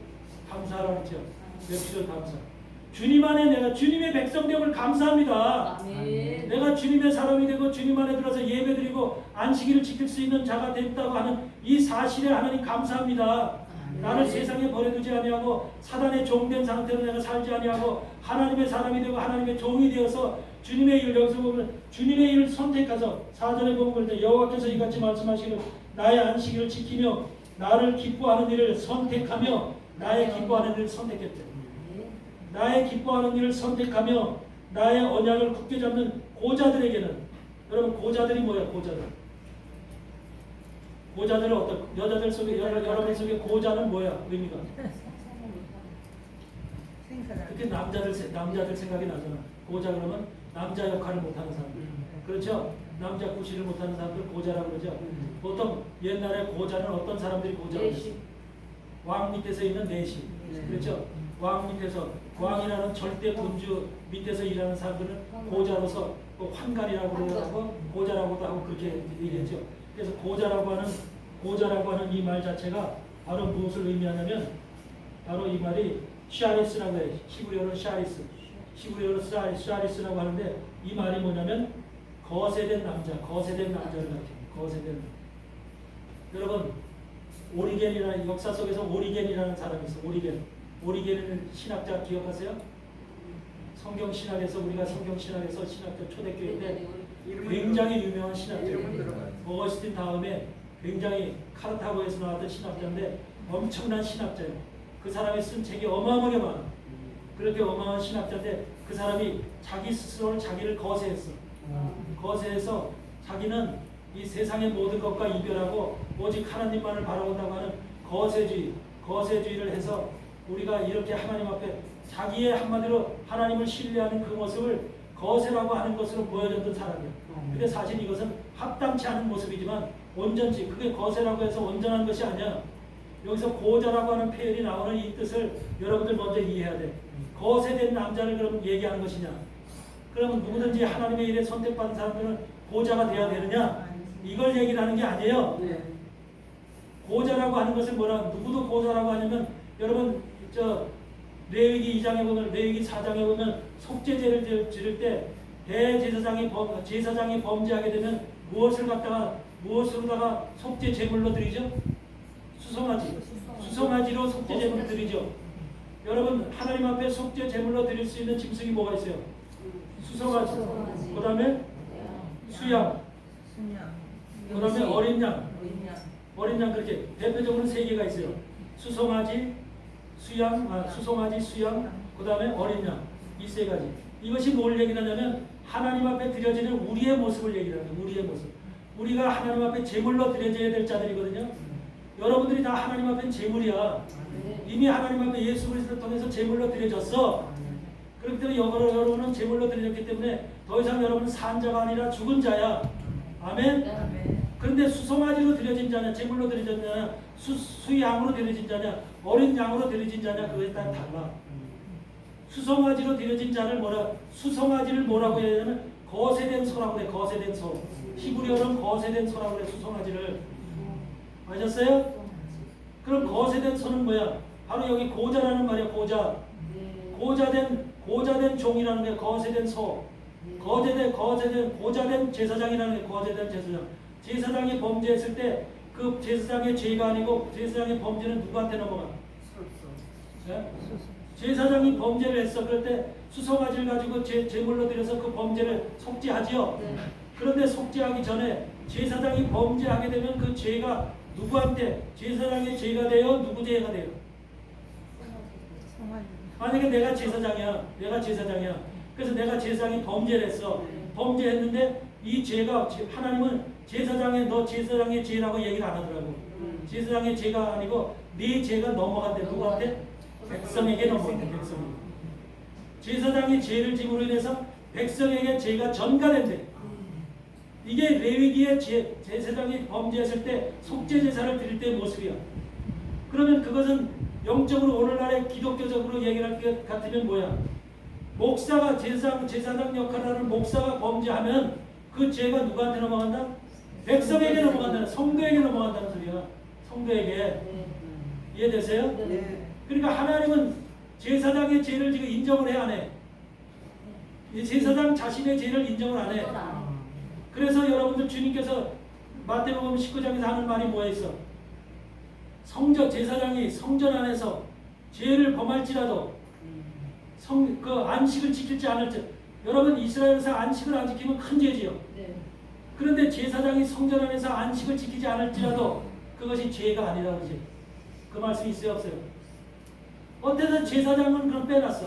감사하라고 했죠. 맥주절 감사. 주님 안에 내가 주님의 백성됨을 감사합니다. 아멘. 내가 주님의 사람이 되고 주님 안에 들어서 예배드리고 안식일을 지킬 수 있는 자가 됐다고 하는 이 사실에 하나님 감사합니다. 나를 세상에 버려두지 아니하고 사단의 종된 상태로 내가 살지 아니하고 하나님의 사람이 되고 하나님의 종이 되어서 주님의 일을 여기서 보면 주님의 일을 선택해서 사전에 보면 그럴 때 여호와께서 이같이 말씀하시기를 나의 안식일을 지키며 나를 기뻐하는 일을 선택하며 나의 기뻐하는 일을 선택했죠. 나의 기뻐하는 일을 선택하며 나의 언약을 굳게 잡는 고자들에게는 여러분 고자들이 뭐야? 고자들은 어떤 여자들 속에 여러분 속에 고자는 뭐야? 의미가 그렇게 남자들 생각이 나잖아. 고자 그러면 남자 역할을 못하는 사람들. 그렇죠? 남자 구실을 못하는 사람들 고자라고 그러죠. 보통 옛날에 고자는 어떤 사람들이 고자라고 했어요? 왕 밑에서 있는 내시. 그렇죠? 왕 밑에서 왕이라는 절대 군주 밑에서 일하는 사람들은 고자로서 환관이라고 그러고 고자라고도 하고 그렇게 얘기했죠. 그래서 고자라고 하는 이 말 자체가 바로 무엇을 의미하냐면 바로 이 말이 샤리스라고 해요. 히브리어로 샤리스. 히브리어로 샤리스라고 하는데 이 말이 뭐냐면 거세된 남자를 가리킵니다. 거세된 남자. 여러분 오리겐이라는 역사 속에서 오리겐이라는 사람이 있어. 오리겐은 신학자 기억하세요? 성경 신학에서 우리가 성경 신학에서 신학자 초대교회인데 굉장히 유명한 신학자예요. 어거스틴 다음에 굉장히 카르타고에서 나왔던 신학자인데 엄청난 신학자예요. 그 사람이 쓴 책이 어마어마하게 많아. 그렇게 어마어마한 신학자인데 그 사람이 자기 스스로를 자기를 거세했어. 거세해서 자기는 이 세상의 모든 것과 이별하고 오직 하나님만을 바라본다고 하는 거세주의를 해서 우리가 이렇게 하나님 앞에 자기의 한마디로 하나님을 신뢰하는 그 모습을 거세라고 하는 것으로 보여줬던 사람이에요. 근데 사실 이것은 합당치 않은 모습이지만 온전치 그게 거세라고 해서 온전한 것이 아니야. 여기서 고자라고 하는 표현이 나오는 이 뜻을 여러분들 먼저 이해해야 돼. 거세된 남자를 그러면 얘기하는 것이냐? 그러면 누구든지 하나님의 일에 선택받은 사람들은 고자가 되어야 되느냐? 이걸 얘기를 하는 게 아니에요. 고자라고 하는 것은 뭐라? 누구도 고자라고 하냐면 여러분 레위기 2장에 보면 레위기 4장에 보면 속죄제를 지를 때 대제사장이 범죄하게 되면 무엇으로다가 속죄 제물로 드리죠? 수송아지로 속죄 제물을 드리죠. 여러분 하나님 앞에 속죄 제물로 드릴 수 있는 짐승이 뭐가 있어요? 수송아지. 그다음에 수양. 그다음에 어린 양. 그렇게 대표적으로 3개가 있어요. 수송아지, 수양, 그다음에 어린 양. 이 3가지. 이것이 뭘 얘기하냐면 하나님 앞에 드려지는 우리의 모습을 얘기하는 거예요. 우리의 모습. 우리가 하나님 앞에 제물로 드려져야 될 자들이거든요. 여러분들이 다 하나님 앞에 제물이야. 이미 하나님 앞에 예수 그리스도를 통해서 제물로 드려졌어. 그렇기 때문에 여러분은 제물로 드려졌기 때문에 더 이상 여러분은 산 자가 아니라 죽은 자야. 아멘? 그런데 수송아지로 드려진 자냐, 제물로 드려진 자냐, 수양으로 드려진 자냐, 어린 양으로 드려진 자냐, 그것에 따라 달라. 수송아지로 드려진 자를 수송아지를 뭐라고 해야 되냐면 거세된 소라고 해. 거세된 소. 히브리어는 거세된 소라고 해. 수송아지를. 아셨어요? 그럼 거세된 소는 뭐야? 바로 여기 고자라는 말이야. 고자된 종이라는 게 거세된 소. 고자된 제사장이라는 게 거세된 제사장. 제사장이 범죄했을 때 그 제사장의 죄가 아니고 제사장의 범죄는 누구한테 넘어가? 네? 제사장이 범죄를 했어. 그럴 때 수송아지를 가지고 제물로 드려서 그 범죄를 속죄하지요. 그런데 속죄하기 전에 제사장이 범죄하게 되면 그 죄가 누구한테? 제사장의 죄가 돼요? 누구 죄가 돼요? 만약에 내가 제사장이야. 그래서 내가 제사장이 범죄를 했어. 범죄했는데 이 죄가 하나님은 너 제사장의 죄라고 얘기를 안 하더라고. 제사장의 죄가 아니고 네 죄가 넘어간대. 누구한테? 백성에게 넘어간대. 백성에게. 제사장이 죄를 짐으로 인해서 백성에게 죄가 전가된대. 이게 레위기의 제사장이 범죄했을 때 속죄 제사를 드릴 때의 모습이야. 그러면 그것은 영적으로 오늘날의 기독교적으로 얘기할 것 같으면 뭐야? 목사가 제사장 역할을 하는 목사가 범죄하면 그 죄가 누구한테 넘어간다? 백성에게 넘어간다는, 성도에게 넘어간다는 소리야. 성도에게. 네. 이해되세요? 네. 그러니까 하나님은 제사장의 죄를 지금 인정을 해, 안 해? 이 제사장 자신의 죄를 인정을 안 해. 그래서 여러분들 주님께서 마태복음 19장에서 하는 말이 뭐에 있어? 제사장이 성전 안에서 죄를 범할지라도 그 안식을 지킬지 않을지. 여러분 이스라엘에서 안식을 안 지키면 큰 죄지요. 네. 그런데 제사장이 성전 안에서 안식을 지키지 않을지라도 그것이 죄가 아니다 그지? 그 말씀이 있어요 없어요? 어때서 제사장은 그럼 빼놨어?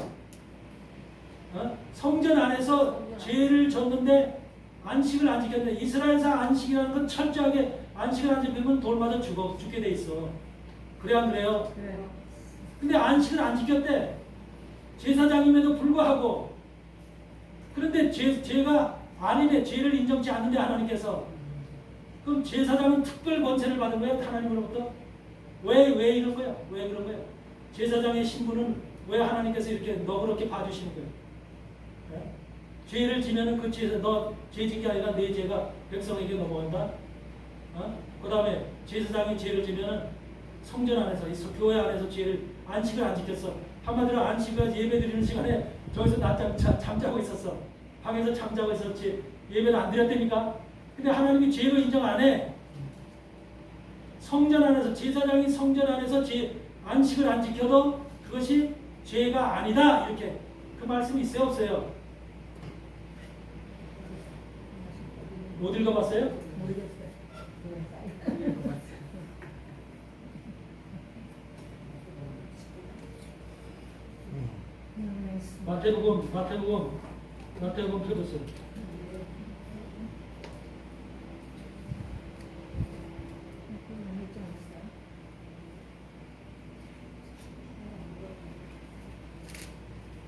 성전 안에서 죄를 졌는데 안식을 안 지켰는데 이스라엘에서 안식이라는 건 철저하게 안식을 안 지키면 돌 맞아 죽게 돼 있어. 그래 안 그래요? 네. 근데 안식을 안 지켰대. 제사장임에도 불구하고. 그런데 죄가 아니네. 죄를 인정치 않는데 하나님께서. 그럼 제사장은 특별 권세를 받은 거예요? 하나님으로부터? 왜 이런 거야? 왜 그런 거야? 제사장의 신분은 왜 하나님께서 이렇게 너그럽게 봐주시는 거예요? 네? 죄를 지면은 그 죄에서 너 죄 진 게 아니라 내 죄가 백성에게 넘어간다? 그 다음에 제사장이 죄를 지면은 성전 안에서, 교회 안에서 안식을 안 지켰어. 한마디로 안식을 예배 드리는 시간에 저기서 낮잠 잠자고 있었어. 방에서 잠자고 있었지. 예배를 안 드렸다니까? 근데 하나님이 죄를 인정 안 해. 성전 안에서, 제사장이 성전 안에서 안식을 안 지켜도 그것이 죄가 아니다. 이렇게. 그 말씀이 있어요? 없어요? 못 읽어봤어요? 모르겠어요. 마태복음 펴줬어요.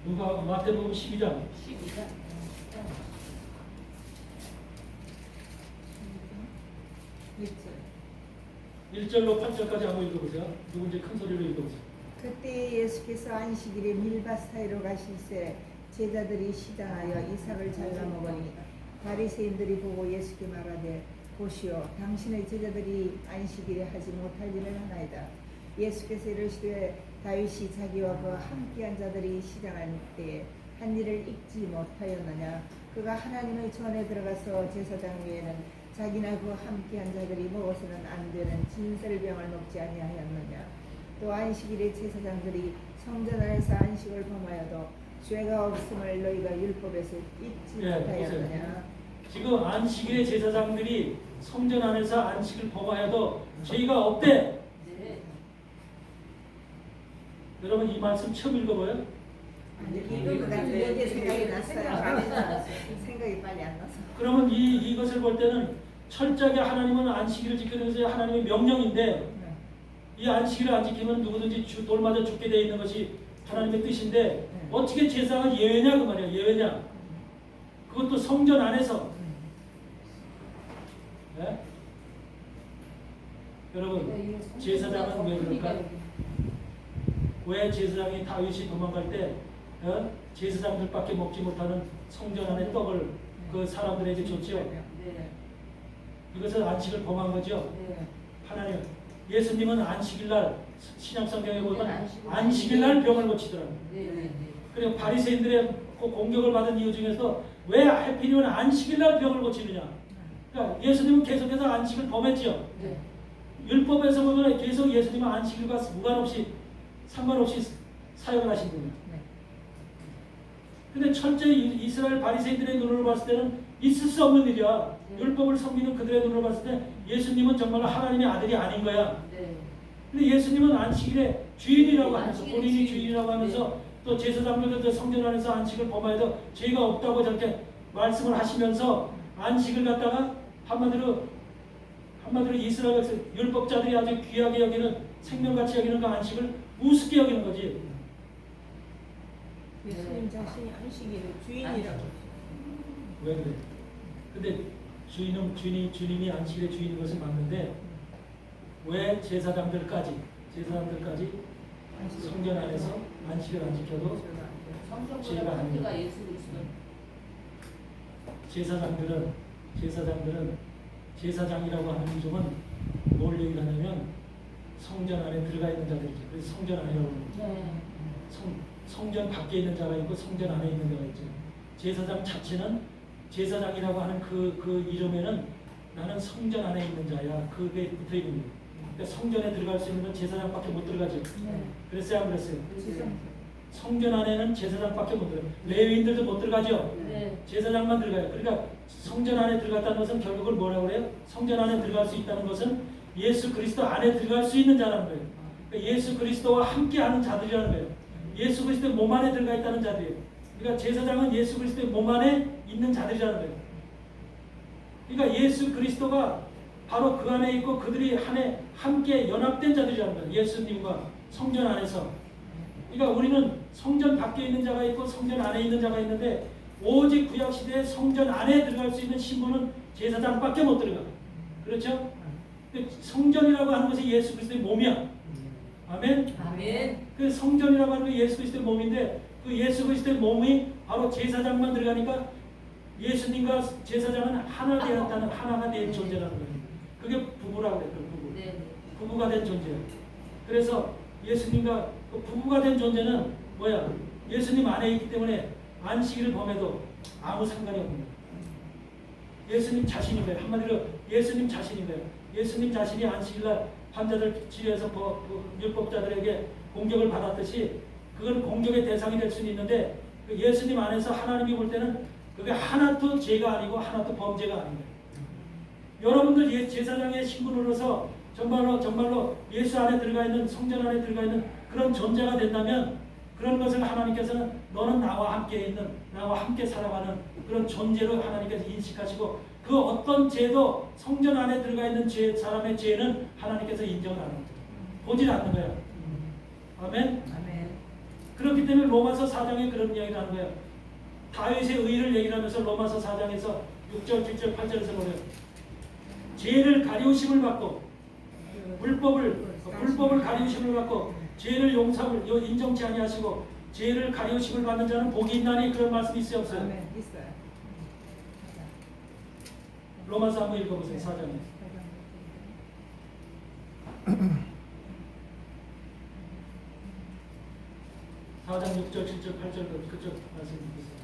누가 마태복음 12장 1절로 8절까지 한번 읽어보세요. 누군지 큰 소리로 읽어보세요. 그때 예수께서 안식일에 밀밭 사이로 가실새 제자들이 시장하여 이삭을 잘라 먹으니 바리새인들이 보고 예수께 말하되 보시오 당신의 제자들이 안식일에 하지 못할 일을 하나이다. 예수께서 이르시되 다윗이 자기와 그 함께한 자들이 시장할 때에 한 일을 잊지 못하였느냐. 그가 하나님의 전에 들어가서 제사장 위에는 자기나 그 함께한 자들이 먹어서는 안 되는 진설병을 먹지 아니하였느냐. 또 안식일에 제사장들이 성전 안에서 안식을 범하여도 죄가 없음을 너희가 율법에서 잊지 못하였느냐. 지금 안식일에 제사장들이 성전 안에서 안식을 범하여도 죄가 없대. 네. 여러분 이 말씀 처음 읽어봐요? 읽은 것 같은데 여기 생각이 났어요. 생각이 빨리 안 나서. 그러면 이것을 볼 때는 철저하게 하나님은 안식일을 지키는 것이 하나님의 명령인데 이 안식일을 안 지키면 누구든지 돌 맞아 죽게 되어 있는 것이 하나님의 뜻인데 어떻게 제사장은 예외냐 그 말이야. 예외냐. 그것도 성전 안에서. 네? 여러분 제사장은 왜 그럴까? 왜 제사장이 다윗이 도망갈 때 제사장들밖에 먹지 못하는 성전 안의 떡을 그 사람들에게 줬죠? 네. 이것은 안식을 범한 거죠. 네. 하나님, 예수님은 안식일날 신약성경에 보면 안식일. 안식일날 병을 고치더라고요. 네. 네. 그리고 바리새인들의 그 공격을 받은 이유 중에서 왜 하필이면 안식일날 병을 고치느냐? 그러니까 예수님은 계속해서 안식을 범했죠. 네. 율법에서 보면 계속 예수님은 안식일과 상관없이 사역을 하신 분이에요. 근데 철저히 이스라엘 바리새인들의 눈으로 봤을 때는 있을 수 없는 일이야. 율법을 섬기는 그들의 눈으로 봤을 때 예수님은 정말 하나님의 아들이 아닌 거야. 네. 근데 예수님은 안식일의 주인이라고 하면서 안식일의 본인이 주인. 주인이라고 하면서 또 제사장들도 성전 안에서 안식을 범하여도 죄가 없다고 저렇게 말씀을 하시면서 안식을 갖다가 한마디로 이스라엘 율법자들이 아주 귀하게 여기는 생명같이 여기는 그 안식을 우습게 여기는 거지. 예수님 자신이 안식일의 주인이라고. 왜 그래? 근데 주님이 안식일의 주인인 것은 맞는데 왜 제사장들까지 성전 안에서 안식을 안 지켜도 죄가 아닙니다. 성전보다 예수 그리스도. 제사장이라고 하는 이름은 뭘 얘기하냐면 성전 안에 들어가 있는 자들이죠. 그래서 성전 안이라고 합니다. 네. 성전 밖에 있는 자가 있고 성전 안에 있는 자가 있죠. 제사장 자체는 제사장이라고 하는 그 이름에는 나는 성전 안에 있는 자야. 그게 붙어 있는 거예요. 그러니까 성전에 들어갈 수 있는 건 제사장밖에 못 들어가죠. 네. 그랬어요, 안 그랬어요? 네. 성전 안에는 제사장밖에 못 들어가요. 레위인들도 못 들어가죠. 네. 제사장만 들어가요. 그러니까 성전 안에 들어갔다는 것은 결국은 뭐라고 그래요? 성전 안에 들어갈 수 있다는 것은 예수 그리스도 안에 들어갈 수 있는 자라는 거예요. 그러니까 예수 그리스도와 함께하는 자들이라는 거예요. 예수 그리스도의 몸 안에 들어가 있다는 자들이에요. 그러니까 제사장은 예수 그리스도의 몸 안에 있는 자들이라는 거예요. 그러니까 예수 그리스도가 바로 그 안에 있고 그들이 함께 연합된 자들이라는 거예요. 예수님과 성전 안에서. 그러니까 우리는 성전 밖에 있는 자가 있고 성전 안에 있는 자가 있는데 오직 구약시대에 성전 안에 들어갈 수 있는 신분은 제사장밖에 못 들어가. 그렇죠? 성전이라고 하는 것이 예수 그리스도의 몸이야. 아멘? 아멘. 그 성전이라고 하는 게 예수 그리스도의 몸인데 그 예수 그리스도의 몸이 바로 제사장만 들어가니까 예수님과 제사장은 하나 되었다는 하나가 된 존재라는 거예요. 그게 부부라고 그랬죠. 부부. 네. 부부가 된 존재예요. 그래서 예수님과 그 부부가 된 존재는 뭐야? 예수님 안에 있기 때문에 안식일을 범해도 아무 상관이 없는 거예요. 예수님 자신인 거예요. 한마디로 예수님 자신인 거예요. 예수님 자신이 안식일날 환자들 치료해서 율법자들에게 공격을 받았듯이 그건 공격의 대상이 될 수는 있는데 그 예수님 안에서 하나님이 볼 때는 그게 하나도 죄가 아니고 하나도 범죄가 아닌 거예요. 여러분들 제사장의 신분으로서 정말로 예수 안에 들어가 있는 성전 안에 들어가 있는 그런 존재가 된다면 그런 것을 하나님께서는 너는 나와 함께 있는 나와 함께 살아가는 그런 존재로 하나님께서 인식하시고 그 어떤 죄도 성전 안에 들어가 있는 사람의 죄는 하나님께서 인정을 안 합니다. 보질 않는 거예요. 아멘? 아멘. 그렇기 때문에 로마서 4장에 그런 이야기를 하는 거예요. 다윗의 의를 얘기를 하면서 로마서 4장에서 6절, 7절, 8절에서 보래요. 죄를 가리우심을 받고 불법을 가리우심을 받고 죄를 인정치 아니하시고 죄를 가리우심을 받는 자는 복이 있나니 그런 말씀이 있어요, 없어요? 아멘. 있어요. 로마서 한번 읽어보세요. 4장에. 4장 6절, 7절, 8절 그쪽 말씀 읽으세요.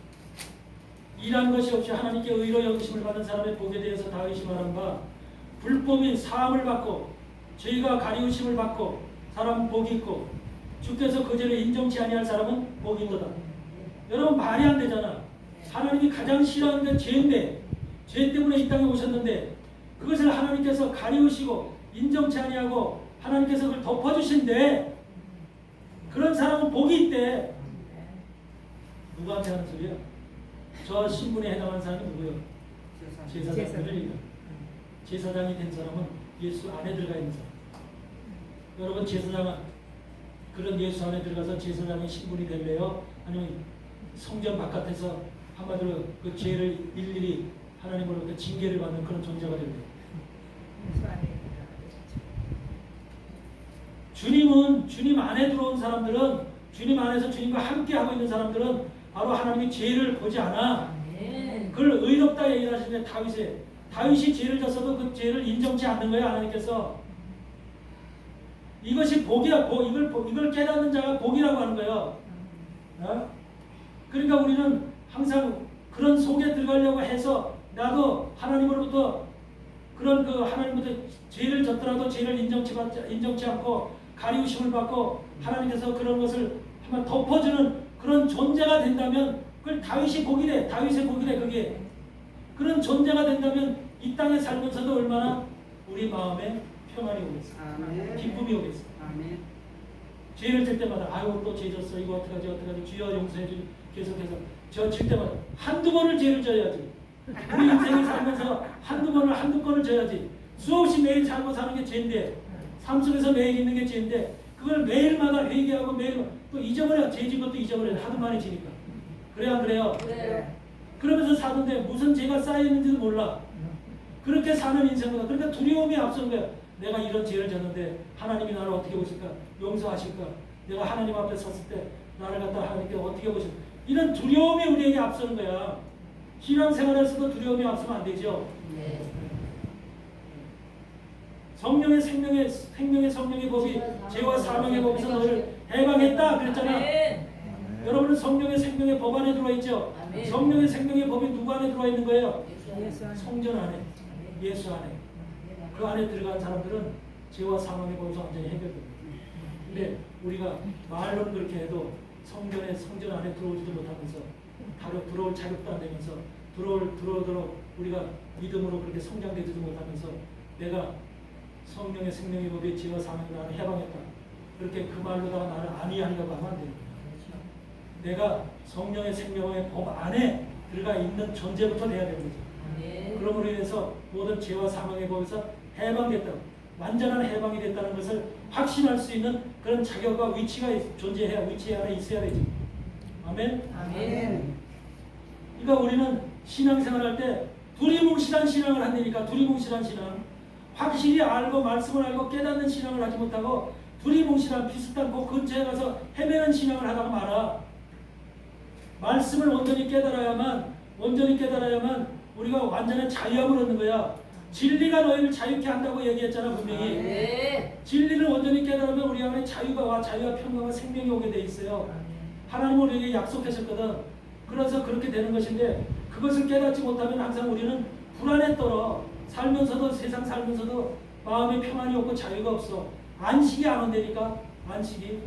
일한 것이 없이 하나님께 의로 여기심을 받은 사람의 복에 대해서 다윗이 말한 바 불법인 사함을 받고 죄가 가리우심을 받고 사람은 복이 있고 주께서 그 죄를 인정치 아니할 사람은 복이 있도다. 여러분 말이 안 되잖아. 하나님이 가장 싫어하는 게 죄인데 죄 때문에 이 땅에 오셨는데 그것을 하나님께서 가리우시고 인정치 아니하고 하나님께서 그걸 덮어주신데 그런 사람은 복이 있대. 누구한테 하는 소리야? 저 신분에 해당하는 사람이 누구예요? 제사장들이에요. 제사장이 된 사람은 예수 안에 들어가 있는 사람. 여러분 제사장은 그런 예수 안에 들어가서 제사장의 신분이 될래요? 아니면 성전 바깥에서 한마디로 그 죄를 일일이 하나님으로부터 징계를 받는 그런 존재가 될래요? 주님은 주님 안에 들어온 사람들은 주님 안에서 주님과 함께 하고 있는 사람들은 바로 하나님이 죄를 보지 않아. 그걸 의롭다 얘기를 하시는데 다윗이 죄를 졌어도 그 죄를 인정치 않는 거야. 하나님께서 이것이 복이야. 이걸 깨닫는 자가 복이라고 하는 거예요. 어? 그러니까 우리는 항상 그런 속에 들어가려고 해서 나도 하나님으로부터 그런 하나님부터 죄를 졌더라도 죄를 인정치 않고 가리우심을 받고 하나님께서 그런 것을 한번 덮어주는 그런 존재가 된다면 그걸 다윗이 복이래. 다윗의 복이래. 그게 그런 존재가 된다면 이 땅에 살면서도 얼마나 우리 마음에 평안이 오겠어. 기쁨이 오겠어. 죄를 질 때마다 아유 또 죄 졌어. 이거 어떡하지 주여 용서해 주. 계속해서 저 질 때마다 한두 번을 죄를 져야지. 우리 인생을 살면서 한두 건을 져야지. 수없이 매일 살고 사는 게 죄인데 삶 속에서 매일 있는 게 죄인데 그걸 매일마다 회개하고 매일 또 잊어버려. 죄 진 것도 잊어버려. 하도 많이 지니까. 그래야 안 그래요? 네. 그러면서 사는데 무슨 죄가 쌓여있는지도 몰라. 그렇게 사는 인생보다 그러니까 두려움이 앞선 거야. 내가 이런 죄를 졌는데 하나님이 나를 어떻게 보실까? 용서하실까? 내가 하나님 앞에 섰을 때 나를 갖다 하나님께 어떻게 보시는 이런 두려움이 우리에게 앞서는 거야. 신앙생활에서도 두려움이 앞서면 안 되죠. 성령의 성령의 법이 죄와 사망의 법에서 너를 해방했다 그랬잖아. 여러분은 성령의 생명의 법 안에 들어와 있죠. 성령의 생명의 법이 누구 안에 들어와 있는 거예요? 성전 안에, 예수 안에. 그 안에 들어간 사람들은 죄와 사망의 법에서 완전히 해결됩니다. 근데 우리가 말로는 그렇게 해도 성전 안에 들어오지도 못하면서 들어올 자격도 안 되면서 들어오도록 우리가 믿음으로 그렇게 성장되지도 못하면서 내가 성령의 생명의 법에 죄와 사망을 나를 해방했다. 그렇게 그 말로다가 나를 안위하려고 하면 안 돼요. 내가 성령의 생명의 법 안에 들어가 있는 존재부터 돼야 되는 거죠. 그러므로 인해서 모든 죄와 사망의 법에서 해방됐다. 완전한 해방이 됐다는 것을 확신할 수 있는 그런 자격과 위치가 존재해야 위치 안에 있어야 되죠. 아멘. 아멘. 그러니까 우리는 신앙생활할 때 두리뭉실한 신앙을 한다니까. 두리뭉실한 신앙. 확실히 알고 말씀을 알고 깨닫는 신앙을 하지 못하고 두리뭉실한 비슷한 그 근처에 가서 헤매는 신앙을 하다가 말아. 말씀을 온전히 깨달아야만 우리가 완전한 자유함을 얻는 거야. 진리가 너희를 자유케 한다고 얘기했잖아 분명히. 진리를 온전히 깨달으면 우리 안에 자유가 평강과 생명이 오게 돼 있어요. 하나님은 우리에게 약속하셨거든. 그래서 그렇게 되는 것인데 그것을 깨닫지 못하면 항상 우리는 불안에 떨어. 세상 살면서도 마음에 평안이 없고 자유가 없어. 안식이 안 온다니까. 안식이.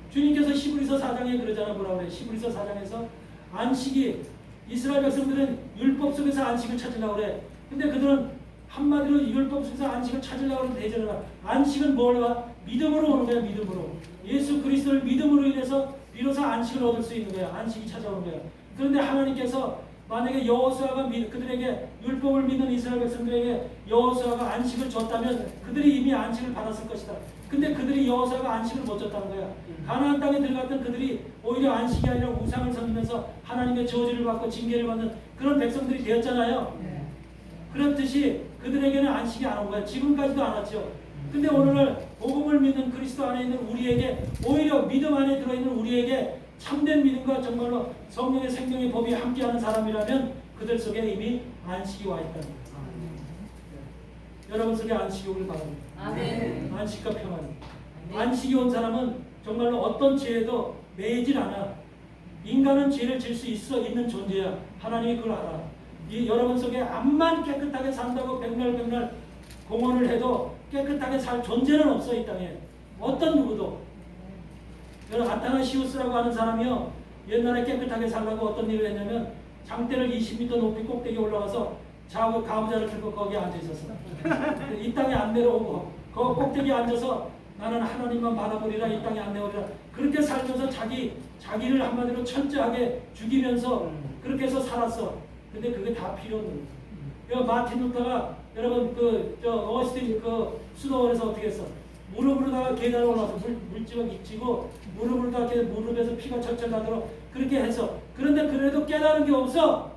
주님께서 히브리서 4장에 그러잖아. 뭐라 그래? 히브리서 4장에서 안식이 이스라엘 백성들은 율법 속에서 안식을 찾으려고 그래. 근데 그들은 한마디로 율법 속에서 안식을 찾으려고 하는 대전이라. 안식은 뭘 봐? 믿음으로 오는 거야. 믿음으로. 예수 그리스도를 믿음으로 인해서 비로소 안식을 얻을 수 있는 거야. 안식이 찾아오는 거야. 그런데 하나님께서 만약에 여호수아가 그들에게 율법을 믿는 이스라엘 백성들에게 여호수아가 안식을 줬다면 그들이 이미 안식을 받았을 것이다. 근데 그들이 여호수아가 안식을 못 줬다는 거야. 가나안 땅에 들어갔던 그들이 오히려 안식이 아니라 우상을 섬기면서 하나님의 저주를 받고 징계를 받는 그런 백성들이 되었잖아요. 그렇듯이 그들에게는 안식이 안 온 거야. 지금까지도 안 왔죠. 근데 오늘날 복음을 믿는 그리스도 안에 있는 우리에게 오히려 믿음 안에 들어있는 우리에게 참된 믿음과 정말로 성령의 생명의 법이 함께하는 사람이라면 그들 속에 이미 안식이 와 있다는 거예요. 여러분 속에 안식이 오길 바랍니다. 아멘. 안식과 평안. 안식이 온 사람은 정말로 어떤 죄에도 매이질 않아. 인간은 죄를 질 수 있는 존재야. 하나님이 그걸 알아. 여러분 속에 암만 깨끗하게 산다고 백날 공헌을 해도 깨끗하게 살 존재는 없어. 이 땅에 어떤 누구도. 여러분 아타나시우스라고 하는 사람이요, 옛날에 깨끗하게 살라고 어떤 일을 했냐면 장대를 20m 높이 꼭대기에 올라가서 가부좌를 들고 거기에 앉아 있었어. 이 땅에 안 내려오고 그 꼭대기에 앉아서 나는 하나님만 바라보리라, 이 땅에 안 내오리라. 그렇게 살면서 자기를 한마디로 철저하게 죽이면서 그렇게 해서 살았어. 근데 그게 다 필요 없는 거예요. 마틴 루터가 여러분 어스틴 수도원에서 어떻게 했어? 무릎으로다가 계단을 올라서 물집을 찌고 무릎으로다가 무릎에서 피가 철철 나도록 그렇게 해서. 그런데 그래도 깨달은 게 없어.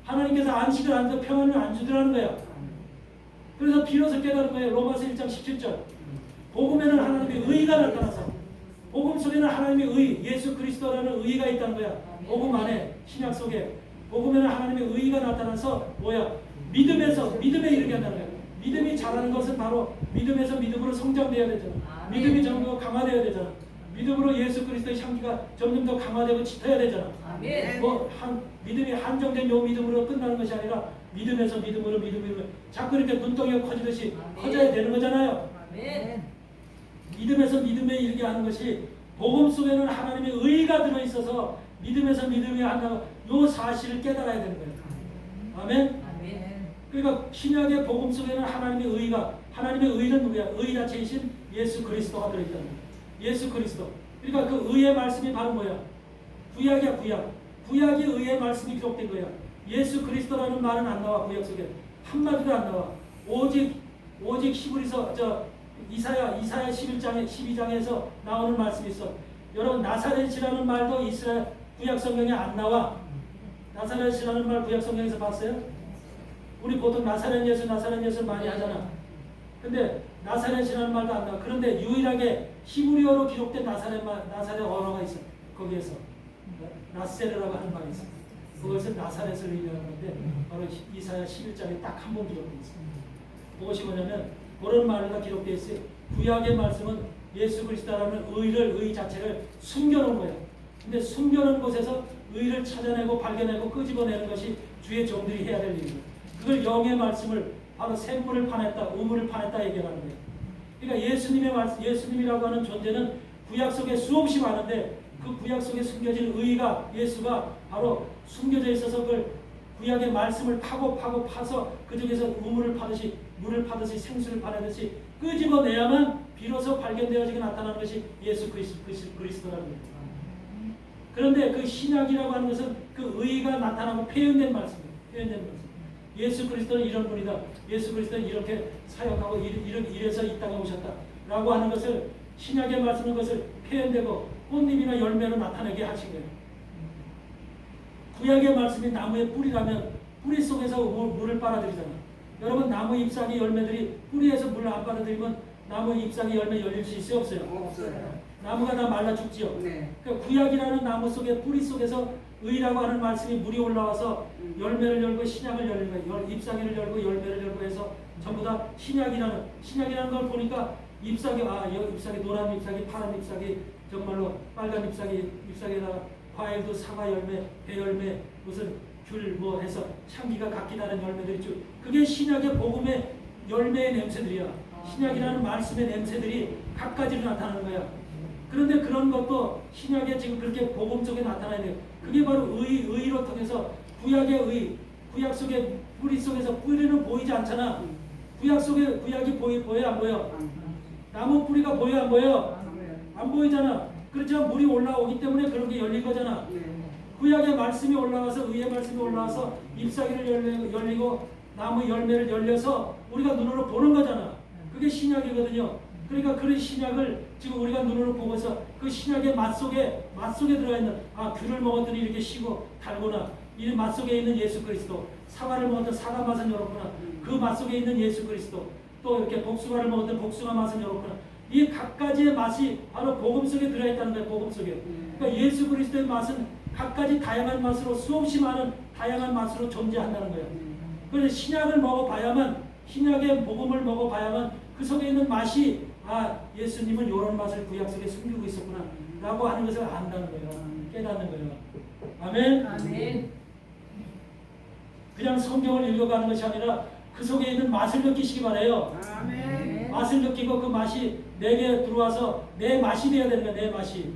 하나님께서 안식을 안 줘, 평안을 안 주더라는 거야. 그래서 비로소 깨달은 거예요. 로마서 1장 17절. 복음에는 하나님의 의가 나타나서, 복음 속에는 하나님의 의, 예수 그리스도라는 의가 있다는 거야. 복음 안에, 신약 속에 복음에는 하나님의 의가 나타나서 믿음에 이르게 한다는 거야. 믿음이 자라는 것은 바로 믿음에서 믿음으로 성장돼야 되잖아. 믿음이 점점 더 강화돼야 되잖아. 믿음으로 예수 그리스도의 향기가 점점 더 강화되고 짙어야 되잖아. 믿음이 한정된 요 믿음으로 끝나는 것이 아니라 믿음에서 믿음으로 자꾸 이렇게 눈덩이가 커지듯이 커져야 되는 거잖아요. 믿음에서 믿음에 이르게 하는 것이, 복음 속에는 하나님의 의가 들어있어서 믿음에서 믿음에 한다고 요 사실을 깨달아야 되는 거예요. 아멘? 그러니까 신약의 복음 속에는 하나님의 의는 누구야? 의 자체이신 예수 그리스도가 들어있다는 거예요. 예수 그리스도. 그러니까 그 의의 말씀이 바로 뭐야? 구약이야, 구약. 구약이 의의 말씀이 기록된 거야. 예수 그리스도라는 말은 안 나와. 구약 속에 한마디도 안 나와. 오직 히브리서 이사야 12장에서 나오는 말씀이 있어. 여러분 나사렛이라는 말도 이스라엘 구약 성경에 안 나와. 나사렛이라는 말 구약 성경에서 봤어요? 우리 보통 나사렛 예수 많이 하잖아. 근데 나사렛이라는 말도 안 나와. 그런데 유일하게 히브리어로 기록된 나사렛 언어가 있어. 거기에서 나세르라고 하는 말이 있어. 그것은 나사렛을 의미하는데 바로 이사야 11장에 딱 한 번 기록되어 있어요. 그것이 뭐냐면 그런 말로 기록되어 있어요. 구약의 말씀은 예수 그리스도라는 의 자체를 숨겨놓은 거예요. 근데 숨겨놓은 곳에서 의를 찾아내고 발견하고 끄집어내는 것이 주의 종들이 해야 될 일이에요. 그걸 영의 말씀을 바로 샘물을 파냈다, 우물을 파냈다 얘기하는 거예요. 그러니까 예수님이라고 하는 존재는 구약 속에 수없이 많은데 그 구약 속에 숨겨진 의가 예수가 바로 숨겨져 있어서 그걸 구약의 말씀을 파서 그 중에서 우물을 파듯이 물을 파듯이 생수를 파내듯이 끄집어내야만 비로소 발견되어지게 나타나는 것이 예수 그리스도라는 거예요. 그런데 그 신약이라고 하는 것은 그 의가 나타나고 표현된 말씀이에요. 표현된 말씀. 예수 그리스도는 이런 분이다. 예수 그리스도는 이렇게 사역하고 이래서 이 땅에 오셨다라고 하는 것을 신약의 말씀은 것을 표현되고 꽃잎이나 열매로 나타내게 하신 거예요. 구약의 말씀이 나무의 뿌리라면 뿌리 속에서 물을 빨아들이잖아. 여러분 나무 잎사귀 열매들이 뿌리에서 물을 안 빨아들이면 나무 잎사귀 열매 열릴 수 있어요? 없어요? 없어요. 나무가 다 말라 죽지요. 네. 그러니까 구약이라는 나무 속에 뿌리 속에서 의라고 하는 말씀이 물이 올라와서 열매를 열고 신약을 열는 거예요. 잎사귀를 열고 열매를 열고 해서 전부 다 신약이라는 걸 보니까 잎사귀 잎사귀 노란 잎사귀 파란 잎사귀 정말로 빨간 잎사귀에다가 과일도 사과 열매, 배 열매, 무슨 귤 뭐 해서 향기가 각기 다른 열매들이 있죠. 그게 신약의 복음의 열매의 냄새들이야. 신약이라는 말씀의 냄새들이 각가지로 나타나는 거야. 그런데 그런 것도 신약에 지금 그렇게 복음 속에 나타나야 돼요. 그게 바로 의로 통해서 구약의 구약 속에 뿌리 속에서 뿌리는 보이지 않잖아. 구약 속에 구약이 보여 안 보여? 나무 뿌리가 보여 안 보여? 안 보이잖아. 그렇지만 물이 올라오기 때문에 그런 게 열린 거잖아. 구약의 말씀이 올라와서 의의 말씀이 올라와서 잎사귀를 열리고 나무 열매를 열려서 우리가 눈으로 보는 거잖아. 그게 신약이거든요. 그러니까 그런 신약을 지금 우리가 눈으로 보고서 그 신약의 맛 속에 들어가 있는 귤을 먹었더니 이렇게 시고 달구나. 이 맛 속에 있는 예수 그리스도. 사과를 먹었더니 사과 맛은 이렇구나. 그 맛 속에 있는 예수 그리스도. 또 이렇게 복숭아를 먹었더니 복숭아 맛은 이렇구나. 이 각가지의 맛이 바로 복음 속에 들어있다는 거예요. 복음 속에. 그러니까 예수 그리스도의 맛은 각가지 다양한 맛으로 수없이 많은 다양한 맛으로 존재한다는 거예요. 그래서 신약을 먹어봐야만 신약의 복음을 먹어봐야만 그 속에 있는 맛이 예수님은 이런 맛을 구약 속에 숨기고 있었구나 라고 하는 것을 안다는 거예요. 깨닫는 거예요. 아멘. 아멘. 그냥 성경을 읽어가는 것이 아니라 그 속에 있는 맛을 느끼시기 바라요. 아멘. 맛을 느끼고 그 맛이 내게 들어와서 내 맛이 되어야 되는 거야. 내 맛이.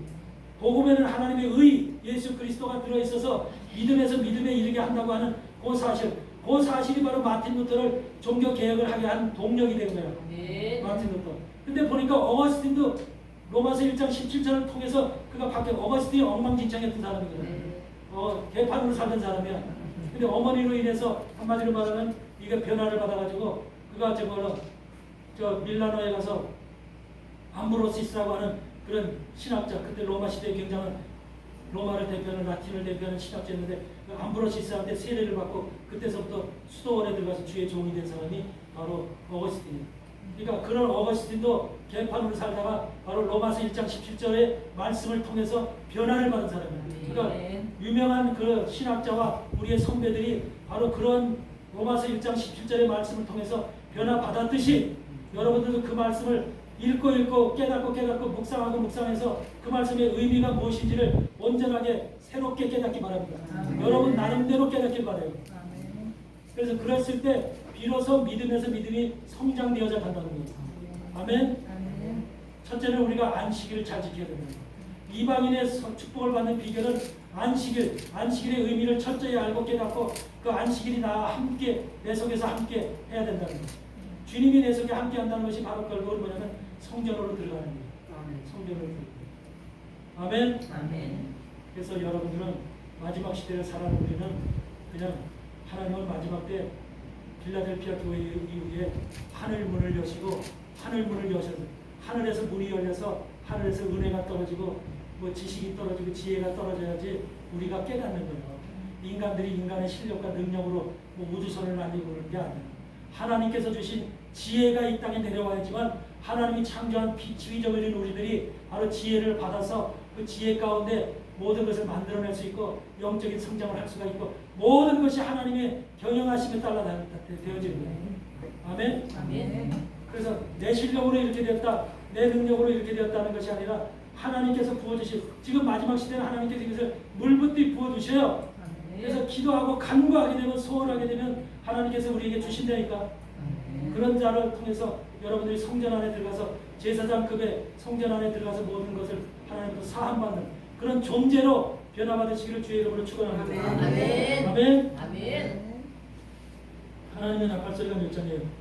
복음에는 하나님의 의 예수 그리스도가 들어있어서 믿음에서 믿음에 이르게 한다고 하는 그 사실이 바로 마틴 루터를 종교 개혁을 하게 한 동력이 된 거예요. 네. 마틴 루터. 근데 보니까 어거스틴도 로마서 1장 17절을 통해서 그가 바뀌어. 어거스틴이 엉망진창했던 사람이거든. 네. 개판으로 살던 사람이야. 근데 어머니로 인해서 한마디로 말하면 이게 변화를 받아가지고 그가 밀라노에 가서 암브로시스라고 하는 그런 신학자, 그때 로마 시대에 굉장한 로마를 대표하는 라틴을 대표하는 신학자였는데 그 암브로시스한테 세례를 받고 그때서부터 수도원에 들어가서 주의 종이 된 사람이 바로 어거스틴이에요. 그러니까 그런 어거스틴도 개판으로 살다가 바로 로마서 1장 17절의 말씀을 통해서 변화를 받은 사람이에요. 그러니까 유명한 그 신학자와 우리의 선배들이 바로 그런 로마서 1장 17절의 말씀을 통해서 변화받았듯이 여러분들도 그 말씀을 읽고 깨닫고 묵상해서 그 말씀의 의미가 무엇인지를 온전하게 새롭게 깨닫기 바랍니다. 여러분 나름대로 깨닫길 바라요. 그래서 그랬을 때 비로소 믿음에서 믿음이 성장되어져 간다는 거예요. 아멘. 첫째는 우리가 안식일을 잘 지켜야 됩니다. 이방인의 축복을 받는 비결은 안식일의 의미를 철저히 알고 깨닫고 그 안식일이 나와 함께 내 속에서 함께 해야 된다는 거예요. 주님이 내 속에 함께 한다는 것이 바로 결국은 뭐냐면 성전으로 들어가는 거예요. 성전으로 들어가는 거예요. 아멘. 그래서 여러분들은 마지막 시대를 살아가는 우리는 그냥 하나님은 마지막 때 필라델피아 교회 이후에 하늘 문을 여시고 하늘에서 문이 열려서 하늘에서 은혜가 떨어지고 뭐 지식이 떨어지고 지혜가 떨어져야지 우리가 깨닫는 거예요. 인간들이 인간의 실력과 능력으로 뭐 우주선을 날리고 그러는 게 아니에요. 하나님께서 주신 지혜가 이 땅에 내려와야지만 하나님이 창조한 빛이 잊어버린 우리들이 바로 지혜를 받아서 그 지혜 가운데 모든 것을 만들어낼 수 있고 영적인 성장을 할 수가 있고 모든 것이 하나님의 경영하심에 따라 되어지는 거예요. 아멘? 아멘. 그래서 내 실력으로 이렇게 되었다, 내 능력으로 이렇게 되었다는 것이 아니라 하나님께서 부어주시고 지금 마지막 시대는 하나님께서 이것을 물붓듯이 부어주셔요. 그래서 기도하고 간구하게 되면 소원하게 되면 하나님께서 우리에게 주신다니까. 그런 자를 통해서 여러분들이 성전 안에 들어가서 제사장급의 성전 안에 들어가서 모든 것을 하나님으로 사함받는 그런 존재로 변화받으시기를 주의 이름으로 축원합니다. 아멘. 아멘. 아멘. 하나님의 나팔 소리가 몇 장이에요?